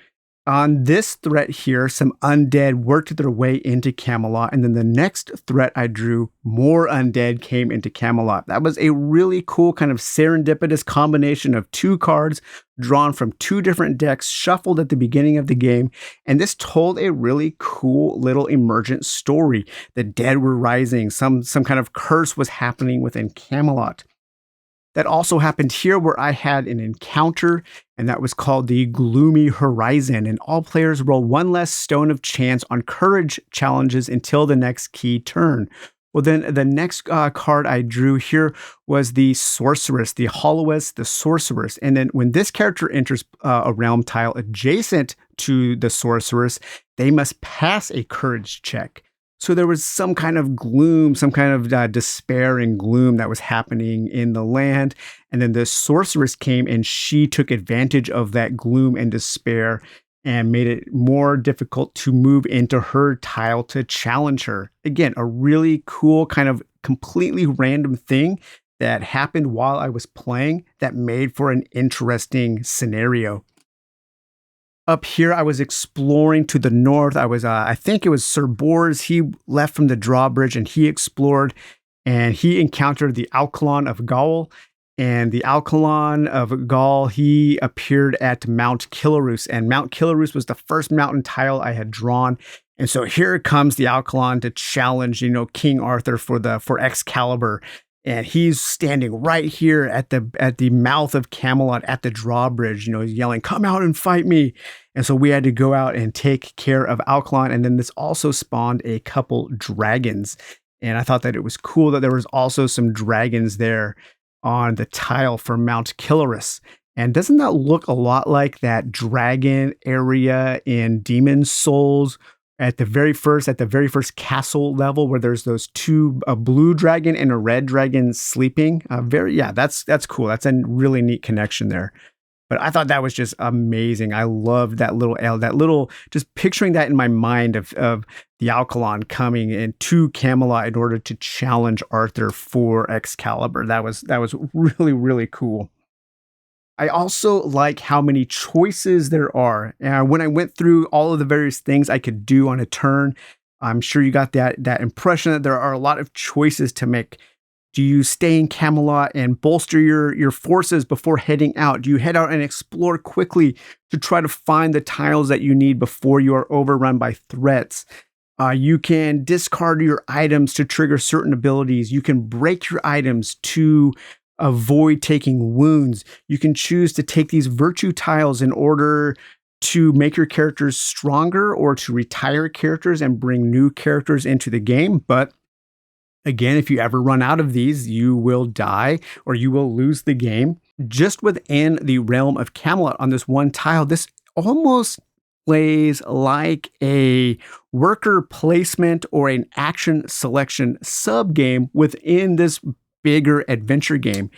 on this threat here, some undead worked their way into Camelot, and then the next threat I drew, more undead came into Camelot. That was a really cool kind of serendipitous combination of 2 cards drawn from 2 different decks, shuffled at the beginning of the game, and this told a really cool little emergent story. The dead were rising, some kind of curse was happening within Camelot. That also happened here where I had an encounter, and that was called the Gloomy Horizon, and all players roll 1 less stone of chance on courage challenges until the next key turn. Well, then the next card I drew here was the Sorceress, the Hollowess, the Sorceress. And then when this character enters a realm tile adjacent to the Sorceress, they must pass a courage check. So there was some kind of gloom, some kind of despair and gloom that was happening in the land. And then the sorceress came and she took advantage of that gloom and despair and made it more difficult to move into her tile to challenge her. Again, a really cool kind of completely random thing that happened while I was playing that made for an interesting scenario. Up here, I was exploring to the north. I think it was Sir Bors. He left from the drawbridge and he explored and he encountered the Alcalon of Gaul. And the Alcalon of Gaul, he appeared at Mount Killarus. And Mount Killarus was the first mountain tile I had drawn. And so here comes the Alcalon to challenge, King Arthur for Excalibur. And he's standing right here at the mouth of Camelot at the drawbridge, he's yelling, "Come out and fight me." And so we had to go out and take care of Alcalon. And then this also spawned a couple dragons. And I thought that it was cool that there was also some dragons there on the tile for Mount Killarus. And doesn't that look a lot like that dragon area in Demon Souls at the very first castle level where there's those two, a blue dragon and a red dragon sleeping. That's cool. That's a really neat connection there. But I thought that was just amazing. I loved just picturing that in my mind of the Alcalon coming into Camelot in order to challenge Arthur for Excalibur. That was really, really cool. I also like how many choices there are. When I went through all of the various things I could do on a turn, I'm sure you got that impression that there are a lot of choices to make. Do you stay in Camelot and bolster your forces before heading out? Do you head out and explore quickly to try to find the tiles that you need before you are overrun by threats? You can discard your items to trigger certain abilities. You can break your items to avoid taking wounds. You can choose to take these virtue tiles in order to make your characters stronger or to retire characters and bring new characters into the game. But again, if you ever run out of these, you will die or you will lose the game. Just within the realm of Camelot on this one tile, this almost plays like a worker placement or an action selection sub-game within this bigger adventure game.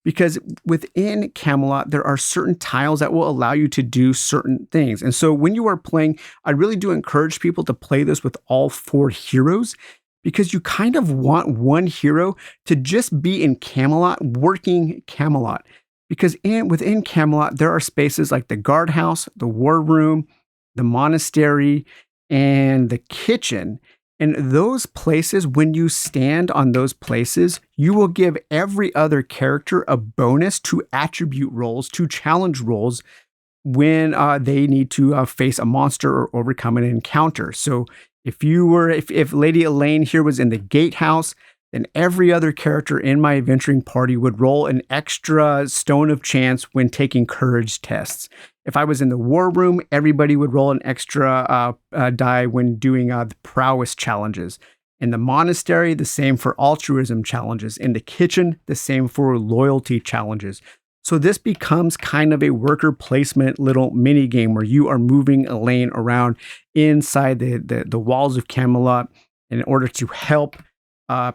Because within Camelot, there are certain tiles that will allow you to do certain things. And so when you are playing, I really do encourage people to play this with all 4 heroes, because you kind of want one hero to just be in Camelot, working Camelot. Because within Camelot, there are spaces like the guardhouse, the war room, the monastery, and the kitchen. And those places, when you stand on those places, you will give every other character a bonus to attribute rolls, to challenge rolls when they need to face a monster or overcome an encounter. So if Lady Elaine here was in the gatehouse, then every other character in my adventuring party would roll an extra stone of chance when taking courage tests. If I was in the war room, everybody would roll an extra die when doing the prowess challenges. In the monastery, the same for altruism challenges. In the kitchen, the same for loyalty challenges. So this becomes kind of a worker placement little mini game where you are moving Elaine around inside the walls of Camelot in order to help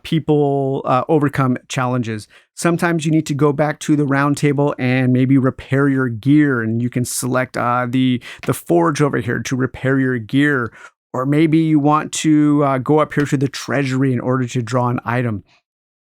people overcome challenges. Sometimes you need to go back to the round table and maybe repair your gear, and you can select the forge over here to repair your gear. Or maybe you want to go up here to the treasury in order to draw an item.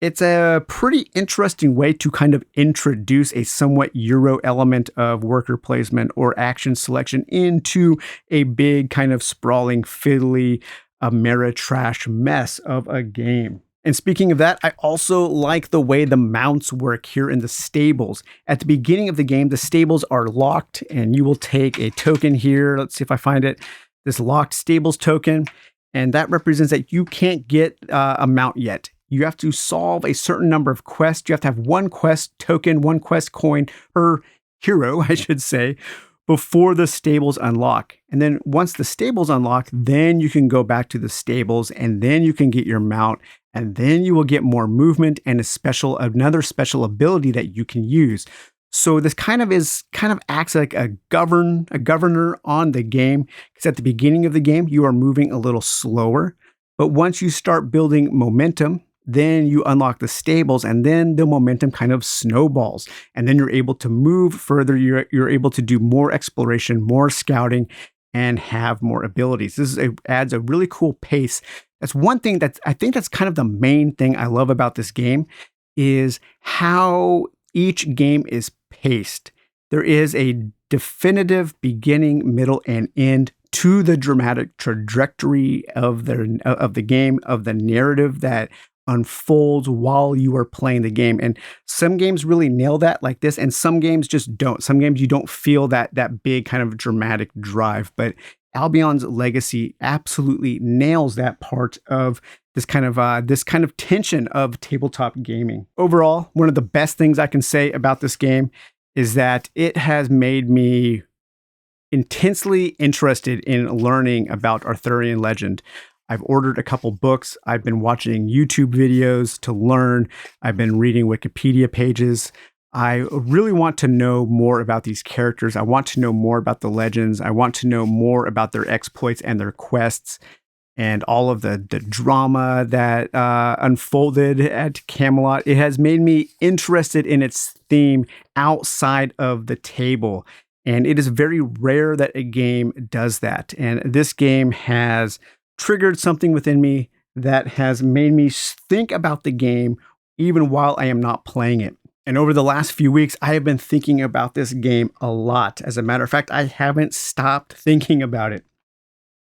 It's a pretty interesting way to kind of introduce a somewhat Euro element of worker placement or action selection into a big kind of sprawling, fiddly, Ameritrash mess of a game. And speaking of that, I also like the way the mounts work here in the stables. At the beginning of the game, the stables are locked, and you will take a token here. Let's see if I find it. This locked stables token, and that represents that you can't get a mount yet. You have to solve a certain number of quests. You have to have one quest token, one quest coin per hero, I should say, before the stables unlock. And then once the stables unlock, then you can go back to the stables, and then you can get your mount, and then you will get more movement and another special ability that you can use. So this kind of acts like a governor on the game, because at the beginning of the game, you are moving a little slower. But once you start building momentum, then you unlock the stables, and then the momentum kind of snowballs. And then you're able to move further. You're able to do more exploration, more scouting, and have more abilities. Adds a really cool pace. That's one thing I think that's kind of the main thing I love about this game, is how each game is paced. There is a definitive beginning, middle, and end to the dramatic trajectory of the game, of the narrative that unfolds while you are playing the game. And some games really nail that like this, and some games just don't. Some games you don't feel that big kind of dramatic drive, but Albion's Legacy absolutely nails that part of this kind of tension of tabletop gaming. Overall, one of the best things I can say about this game is that it has made me intensely interested in learning about Arthurian legend. I've ordered a couple books. I've been watching YouTube videos to learn. I've been reading Wikipedia pages. I really want to know more about these characters. I want to know more about the legends. I want to know more about their exploits and their quests and all of the drama that unfolded at Camelot. It has made me interested in its theme outside of the table. And it is very rare that a game does that. And this game has triggered something within me that has made me think about the game even while I am not playing it. And over the last few weeks, I have been thinking about this game a lot. As a matter of fact, I haven't stopped thinking about it.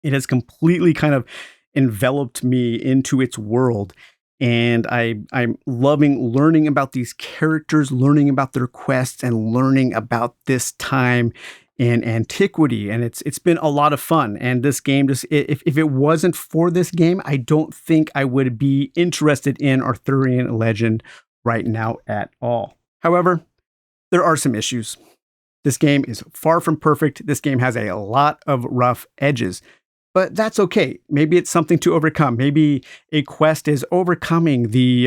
It has completely kind of enveloped me into its world. And I'm loving learning about these characters, learning about their quests, and learning about this time in antiquity. And it's been a lot of fun. And this game, just if it wasn't for this game, I don't think I would be interested in Arthurian legend right now at all. However, there are some issues. This game is far from perfect. This game has a lot of rough edges. But that's okay. Maybe it's something to overcome. Maybe a quest is overcoming the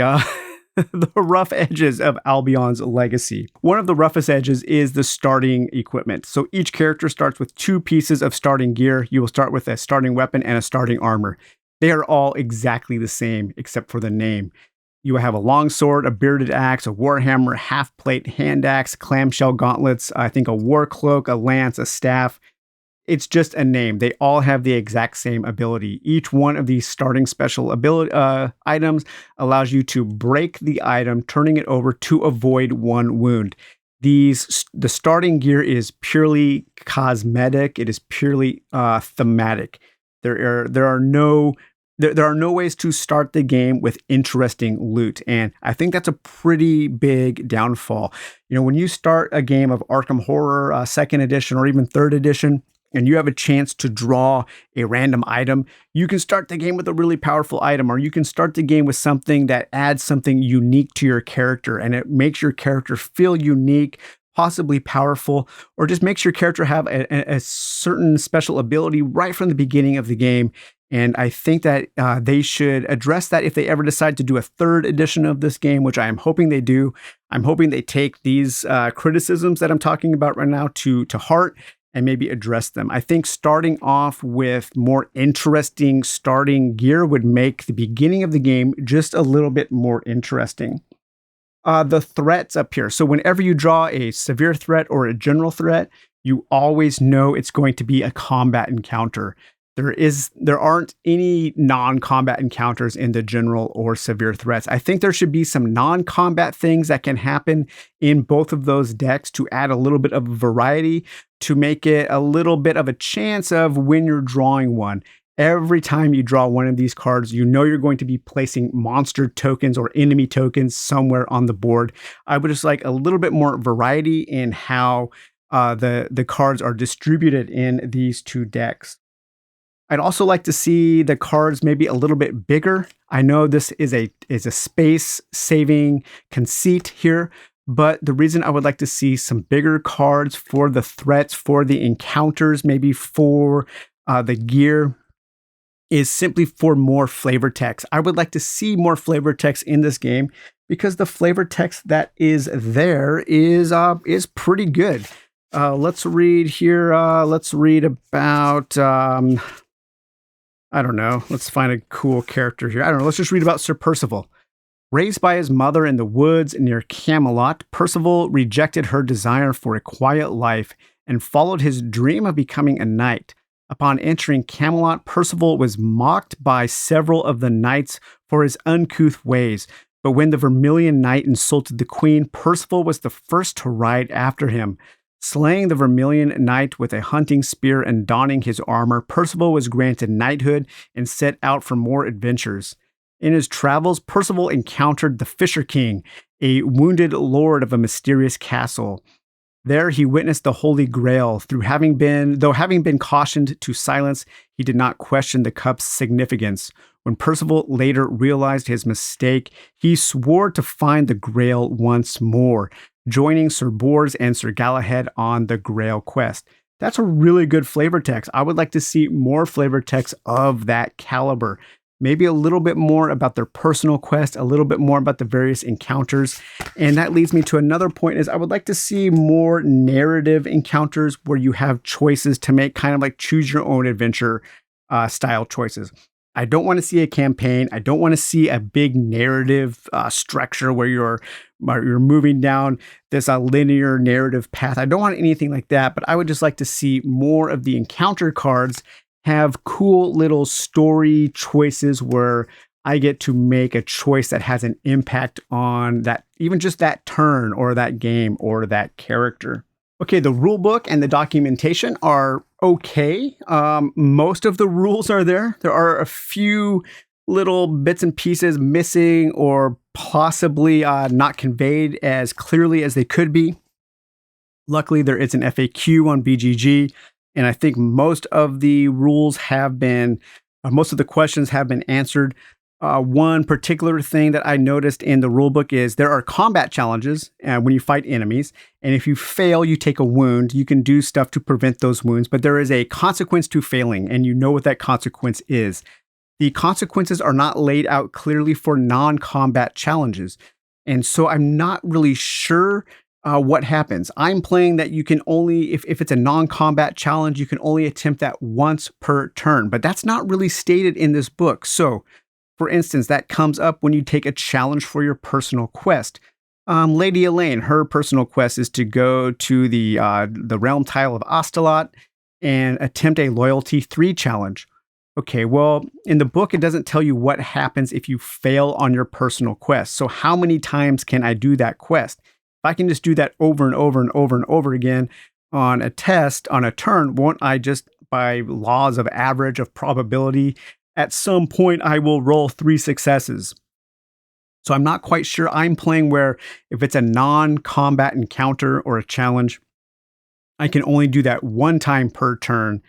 the rough edges of Albion's legacy. One of the roughest edges is the starting equipment. So each character starts with 2 pieces of starting gear. You will start with a starting weapon and a starting armor. They are all exactly the same except for the name. You will have a long sword, a bearded axe, a warhammer, half plate, hand axe, clamshell gauntlets, I think a war cloak, a lance, a staff. It's just a name. They all have the exact same ability. Each one of these starting special ability items allows you to break the item, turning it over to avoid 1 wound. The starting gear is purely cosmetic. It is purely thematic. There are no ways to start the game with interesting loot, and I think that's a pretty big downfall. You know, when you start a game of Arkham Horror 2nd edition or even 3rd edition, and you have a chance to draw a random item, you can start the game with a really powerful item, or you can start the game with something that adds something unique to your character, and it makes your character feel unique, possibly powerful, or just makes your character have a certain special ability right from the beginning of the game. And I think that they should address that if they ever decide to do a 3rd edition of this game, which I am hoping they do. I'm hoping they take these criticisms that I'm talking about right now to heart and maybe address them. I think starting off with more interesting starting gear would make the beginning of the game just a little bit more interesting. The threats up here. So whenever you draw a severe threat or a general threat, you always know it's going to be a combat encounter. There aren't any non-combat encounters in the general or severe threats. I think there should be some non-combat things that can happen in both of those decks to add a little bit of variety, to make it a little bit of a chance of when you're drawing one. Every time you draw one of these cards, you know you're going to be placing monster tokens or enemy tokens somewhere on the board. I would just like a little bit more variety in how the cards are distributed in these 2 decks. I'd also like to see the cards maybe a little bit bigger. I know this is a space-saving conceit here, but the reason I would like to see some bigger cards for the threats, for the encounters, maybe for the gear, is simply for more flavor text. I would like to see more flavor text in this game because the flavor text that is there is pretty good. Let's read here. Let's read about... I don't know. Let's find a cool character here. I don't know. Let's just read about Sir Percival. Raised by his mother in the woods near Camelot, Percival rejected her desire for a quiet life and followed his dream of becoming a knight. Upon entering Camelot, Percival was mocked by several of the knights for his uncouth ways. But when the Vermilion Knight insulted the queen, Percival was the first to ride after him. Slaying the Vermilion Knight with a hunting spear and donning his armor, Percival was granted knighthood and set out for more adventures. In his travels, Percival encountered the Fisher King, a wounded lord of a mysterious castle. There he witnessed the Holy Grail. Though having been cautioned to silence, he did not question the cup's significance. When Percival later realized his mistake, he swore to find the Grail once more, joining Sir Bors and Sir Galahad on the Grail quest. That's a really good flavor text. I would like to see more flavor text of that caliber. maybe a little bit more about their personal quest, a little bit more about the various encounters. And that leads me to another point is I would like to see more narrative encounters where you have choices to make, kind of like choose your own adventure style choices. I don't want to see a campaign. I don't want to see a big narrative structure where you're moving down this linear narrative path. I don't want anything like that, but I would just like to see more of the encounter cards have cool little story choices where I get to make a choice that has an impact on that, even just that turn or that game or that character. Okay, the rule book and the documentation are okay. Most of the rules are there. There are a few little bits and pieces missing or possibly not conveyed as clearly as they could be. Luckily, there is an FAQ on BGG, and I think most of the rules have been, most of the questions have been answered. One particular thing that I noticed in the rulebook is there are combat challenges when you fight enemies. And if you fail, you take a wound. You can do stuff to prevent those wounds, but there is a consequence to failing, and you know what that consequence is. The consequences are not laid out clearly for non-combat challenges. And so I'm not really sure what happens. I'm playing that you can only, if it's a non-combat challenge, you can only attempt that once per turn, but that's not really stated in this book. So for instance, that comes up when you take a challenge for your personal quest. Lady Elaine, her personal quest is to go to the realm tile of Astolat and attempt a loyalty 3 challenge. Okay, well, in the book, it doesn't tell you what happens if you fail on your personal quest. So how many times can I do that quest? If I can just do that over and over and over and over again on a test, on a turn, won't I just, by laws of average of probability, at some point, I will roll 3 successes. So I'm not quite sure. I'm playing where if it's a non-combat encounter or a challenge, I can only do that one time per turn,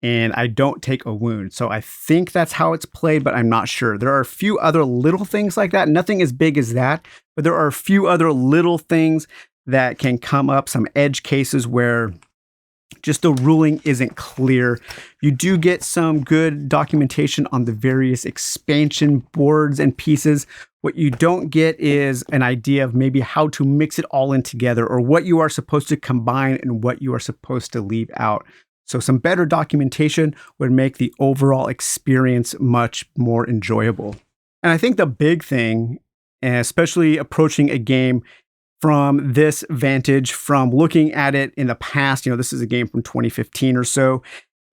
and I don't take a wound. So I think that's how it's played, but I'm not sure. There are a few other little things like that. Nothing as big as that, but there are a few other little things that can come up, some edge cases where just the ruling isn't clear. You do get some good documentation on the various expansion boards and pieces. What you don't get is an idea of maybe how to mix it all in together, or what you are supposed to combine and what you are supposed to leave out. So some better documentation would make the overall experience much more enjoyable. And I think the big thing, especially approaching a game from this vantage, from looking at it in the past, this is a game from 2015 or so,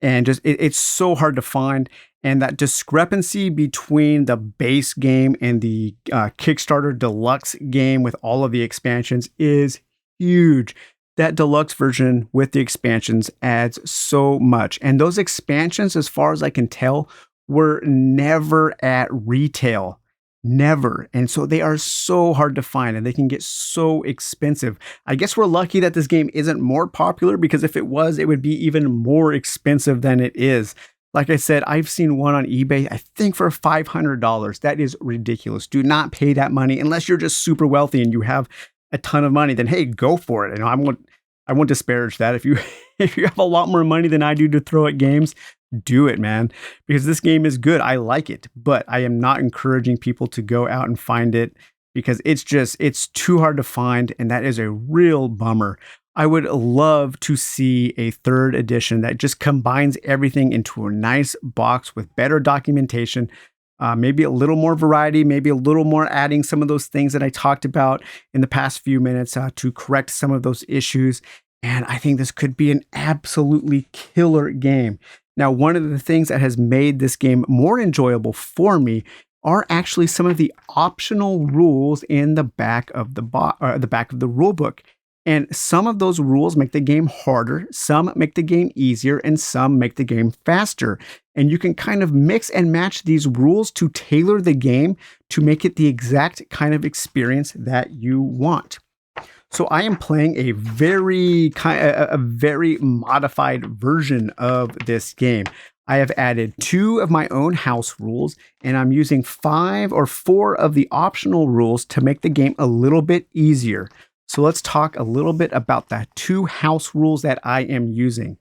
and just it's so hard to find. And that discrepancy between the base game and the Kickstarter Deluxe game with all of the expansions is huge. That Deluxe version with the expansions adds so much. And those expansions, as far as I can tell, were never at retail. Never. And so they are so hard to find, and they can get so expensive. I guess we're lucky that this game isn't more popular, because if it was, it would be even more expensive than it is. Like I said, I've seen one on eBay, I think for $500. That is ridiculous. Do not pay that money unless you're just super wealthy and you have a ton of money. Then hey, go for it. I won't disparage that. If you have a lot more money than I do to throw at games, do it, man, because this game is good. I like it, but I am not encouraging people to go out and find it, because it's too hard to find, and that is a real bummer. I would love to see a 3rd edition that just combines everything into a nice box with better documentation, maybe a little more variety, maybe a little more adding some of those things that I talked about in the past few minutes to correct some of those issues. And I think this could be an absolutely killer game. Now, one of the things that has made this game more enjoyable for me are actually some of the optional rules in the back of the rule book. And some of those rules make the game harder, some make the game easier, and some make the game faster. And you can kind of mix and match these rules to tailor the game to make it the exact kind of experience that you want. So I am playing a very modified version of this game. I have added 2 of my own house rules, and I'm using 5 or 4 of the optional rules to make the game a little bit easier. So let's talk a little bit about the 2 house rules that I am using.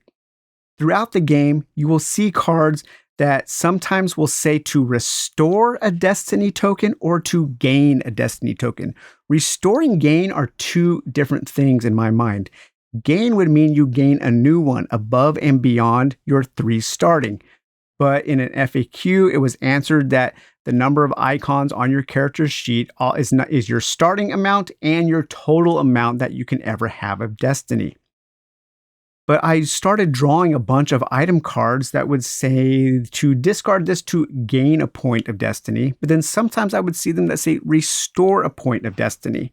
Throughout the game, you will see cards that sometimes will say to restore a destiny token or to gain a destiny token. Restore and gain are two different things in my mind. Gain would mean you gain a new one above and beyond your 3 starting. But in an FAQ, it was answered that the number of icons on your character sheet is your starting amount and your total amount that you can ever have of destiny. But I started drawing a bunch of item cards that would say to discard this to gain a point of destiny. But then sometimes I would see them that say restore a point of destiny.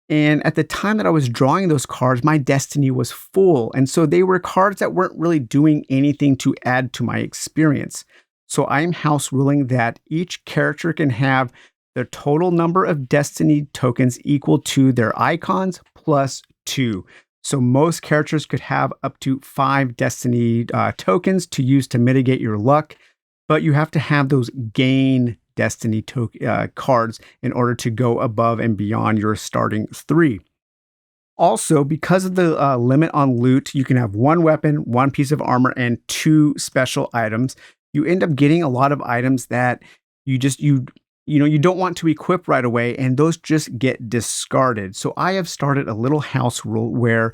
And at the time that I was drawing those cards, my destiny was full. And so they were cards that weren't really doing anything to add to my experience. So I'm house ruling that each character can have the total number of destiny tokens equal to their icons plus 2. So most characters could have up to 5 destiny tokens to use to mitigate your luck, but you have to have those gain destiny cards in order to go above and beyond your starting 3. Also, because of the limit on loot, you can have 1 weapon, 1 piece of armor, and 2 special items. You end up getting a lot of items that you don't want to equip right away, and those just get discarded. So I have started a little house rule where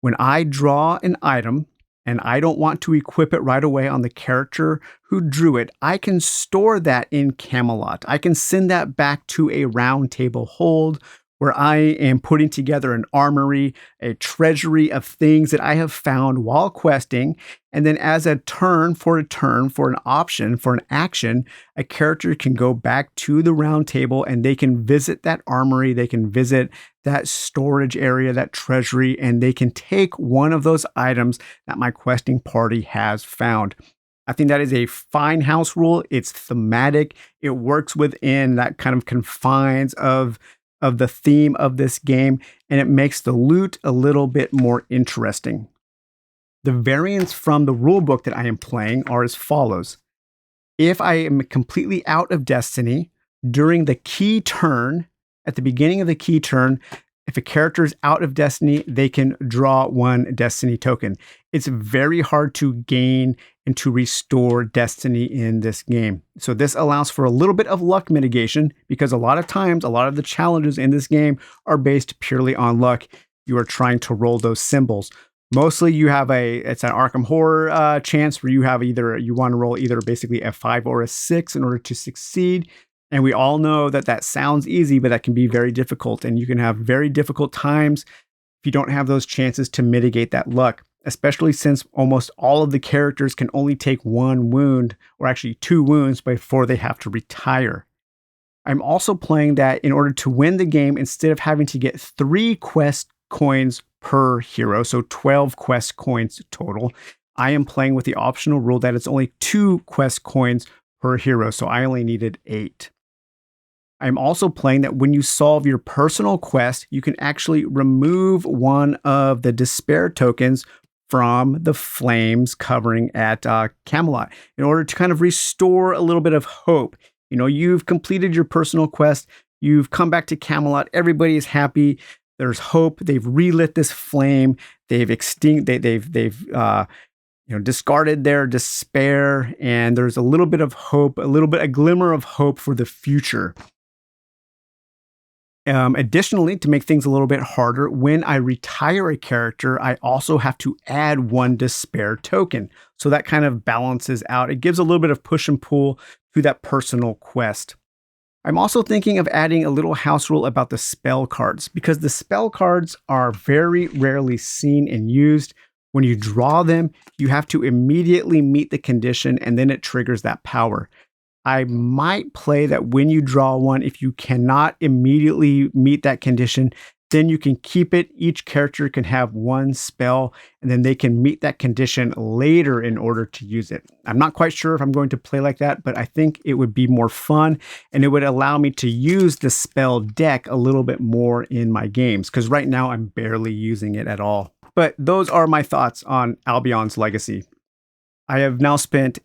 when I draw an item and I don't want to equip it right away on the character who drew it, I can store that in Camelot. I can send that back to a round table hold where I am putting together an armory, a treasury of things that I have found while questing. And then as a turn, for an option, for an action, a character can go back to the round table and they can visit that armory, they can visit that storage area, that treasury, and they can take one of those items that my questing party has found. I think that is a fine house rule. It's thematic. It works within that kind of confines of the theme of this game, and it makes the loot a little bit more interesting. The variants from the rulebook that I am playing are as follows. If I am completely out of destiny during the key turn, at the beginning of the key turn, if a character is out of destiny, they can draw 1 destiny token. It's very hard to gain and to restore destiny in this game. So this allows for a little bit of luck mitigation because a lot of times, a lot of the challenges in this game are based purely on luck. You are trying to roll those symbols. Mostly it's an Arkham Horror chance where you want to roll either basically a 5 or a 6 in order to succeed. And we all know that sounds easy, but that can be very difficult. And you can have very difficult times if you don't have those chances to mitigate that luck, especially since almost all of the characters can only take 1 wound, or actually 2 wounds, before they have to retire. I'm also playing that in order to win the game, instead of having to get 3 quest coins per hero, so 12 quest coins total, I am playing with the optional rule that it's only 2 quest coins per hero, so I only needed 8. I'm also playing that when you solve your personal quest, you can actually remove 1 of the despair tokens from the flames covering at Camelot in order to kind of restore a little bit of hope. You've completed your personal quest, you've come back to Camelot, everybody is happy, there's hope, they've relit this flame, they've discarded their despair, and there's a little bit of hope, a glimmer of hope for the future. Additionally, to make things a little bit harder, when I retire a character, I also have to add 1 despair token. So that kind of balances out. It gives a little bit of push and pull to that personal quest. I'm also thinking of adding a little house rule about the spell cards, because the spell cards are very rarely seen and used. When you draw them, you have to immediately meet the condition, and then it triggers that power. I might play that when you draw 1, if you cannot immediately meet that condition, then you can keep it. Each character can have 1 spell, and then they can meet that condition later in order to use it. I'm not quite sure if I'm going to play like that, but I think it would be more fun, and it would allow me to use the spell deck a little bit more in my games, because right now I'm barely using it at all. But those are my thoughts on Albion's Legacy. I have now spent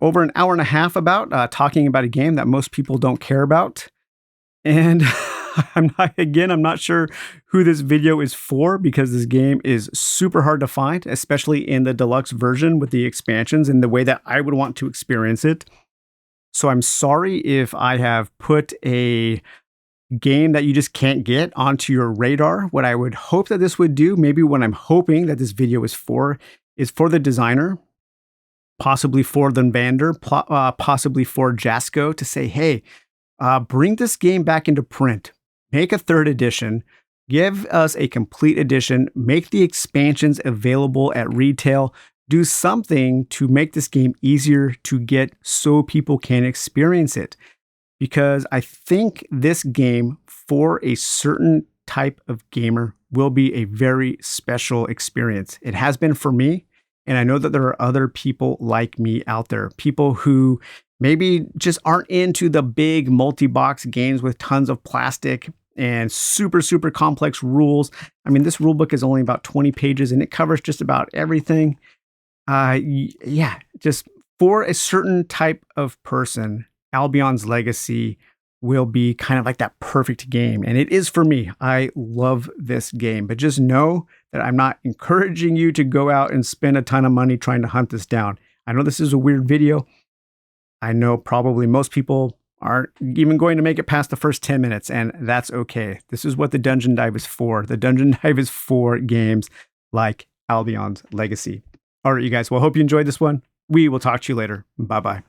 over an hour and a half talking about a game that most people don't care about. And I'm not sure who this video is for because this game is super hard to find, especially in the deluxe version with the expansions and the way that I would want to experience it. So I'm sorry if I have put a game that you just can't get onto your radar. What I would hope that this would do, maybe what I'm hoping that this video is for the designer, possibly for the vendor, possibly for Jasco to say, hey, bring this game back into print, make a third edition, give us a complete edition, make the expansions available at retail, do something to make this game easier to get so people can experience it. Because I think this game, for a certain type of gamer, will be a very special experience. It has been for me, and I know that there are other people like me out there, people who maybe just aren't into the big multi-box games with tons of plastic and super, super complex rules. I mean, this rule book is only about 20 pages and it covers just about everything. Yeah, just for a certain type of person, Albion's Legacy will be kind of like that perfect game. And it is for me. I love this game, but just know that I'm not encouraging you to go out and spend a ton of money trying to hunt this down. I know this is a weird video. I know probably most people aren't even going to make it past the first 10 minutes, and that's okay. This is what the Dungeon Dive is for. The Dungeon Dive is for games like Albion's Legacy. All right, you guys. Well, I hope you enjoyed this one. We will talk to you later. Bye-bye.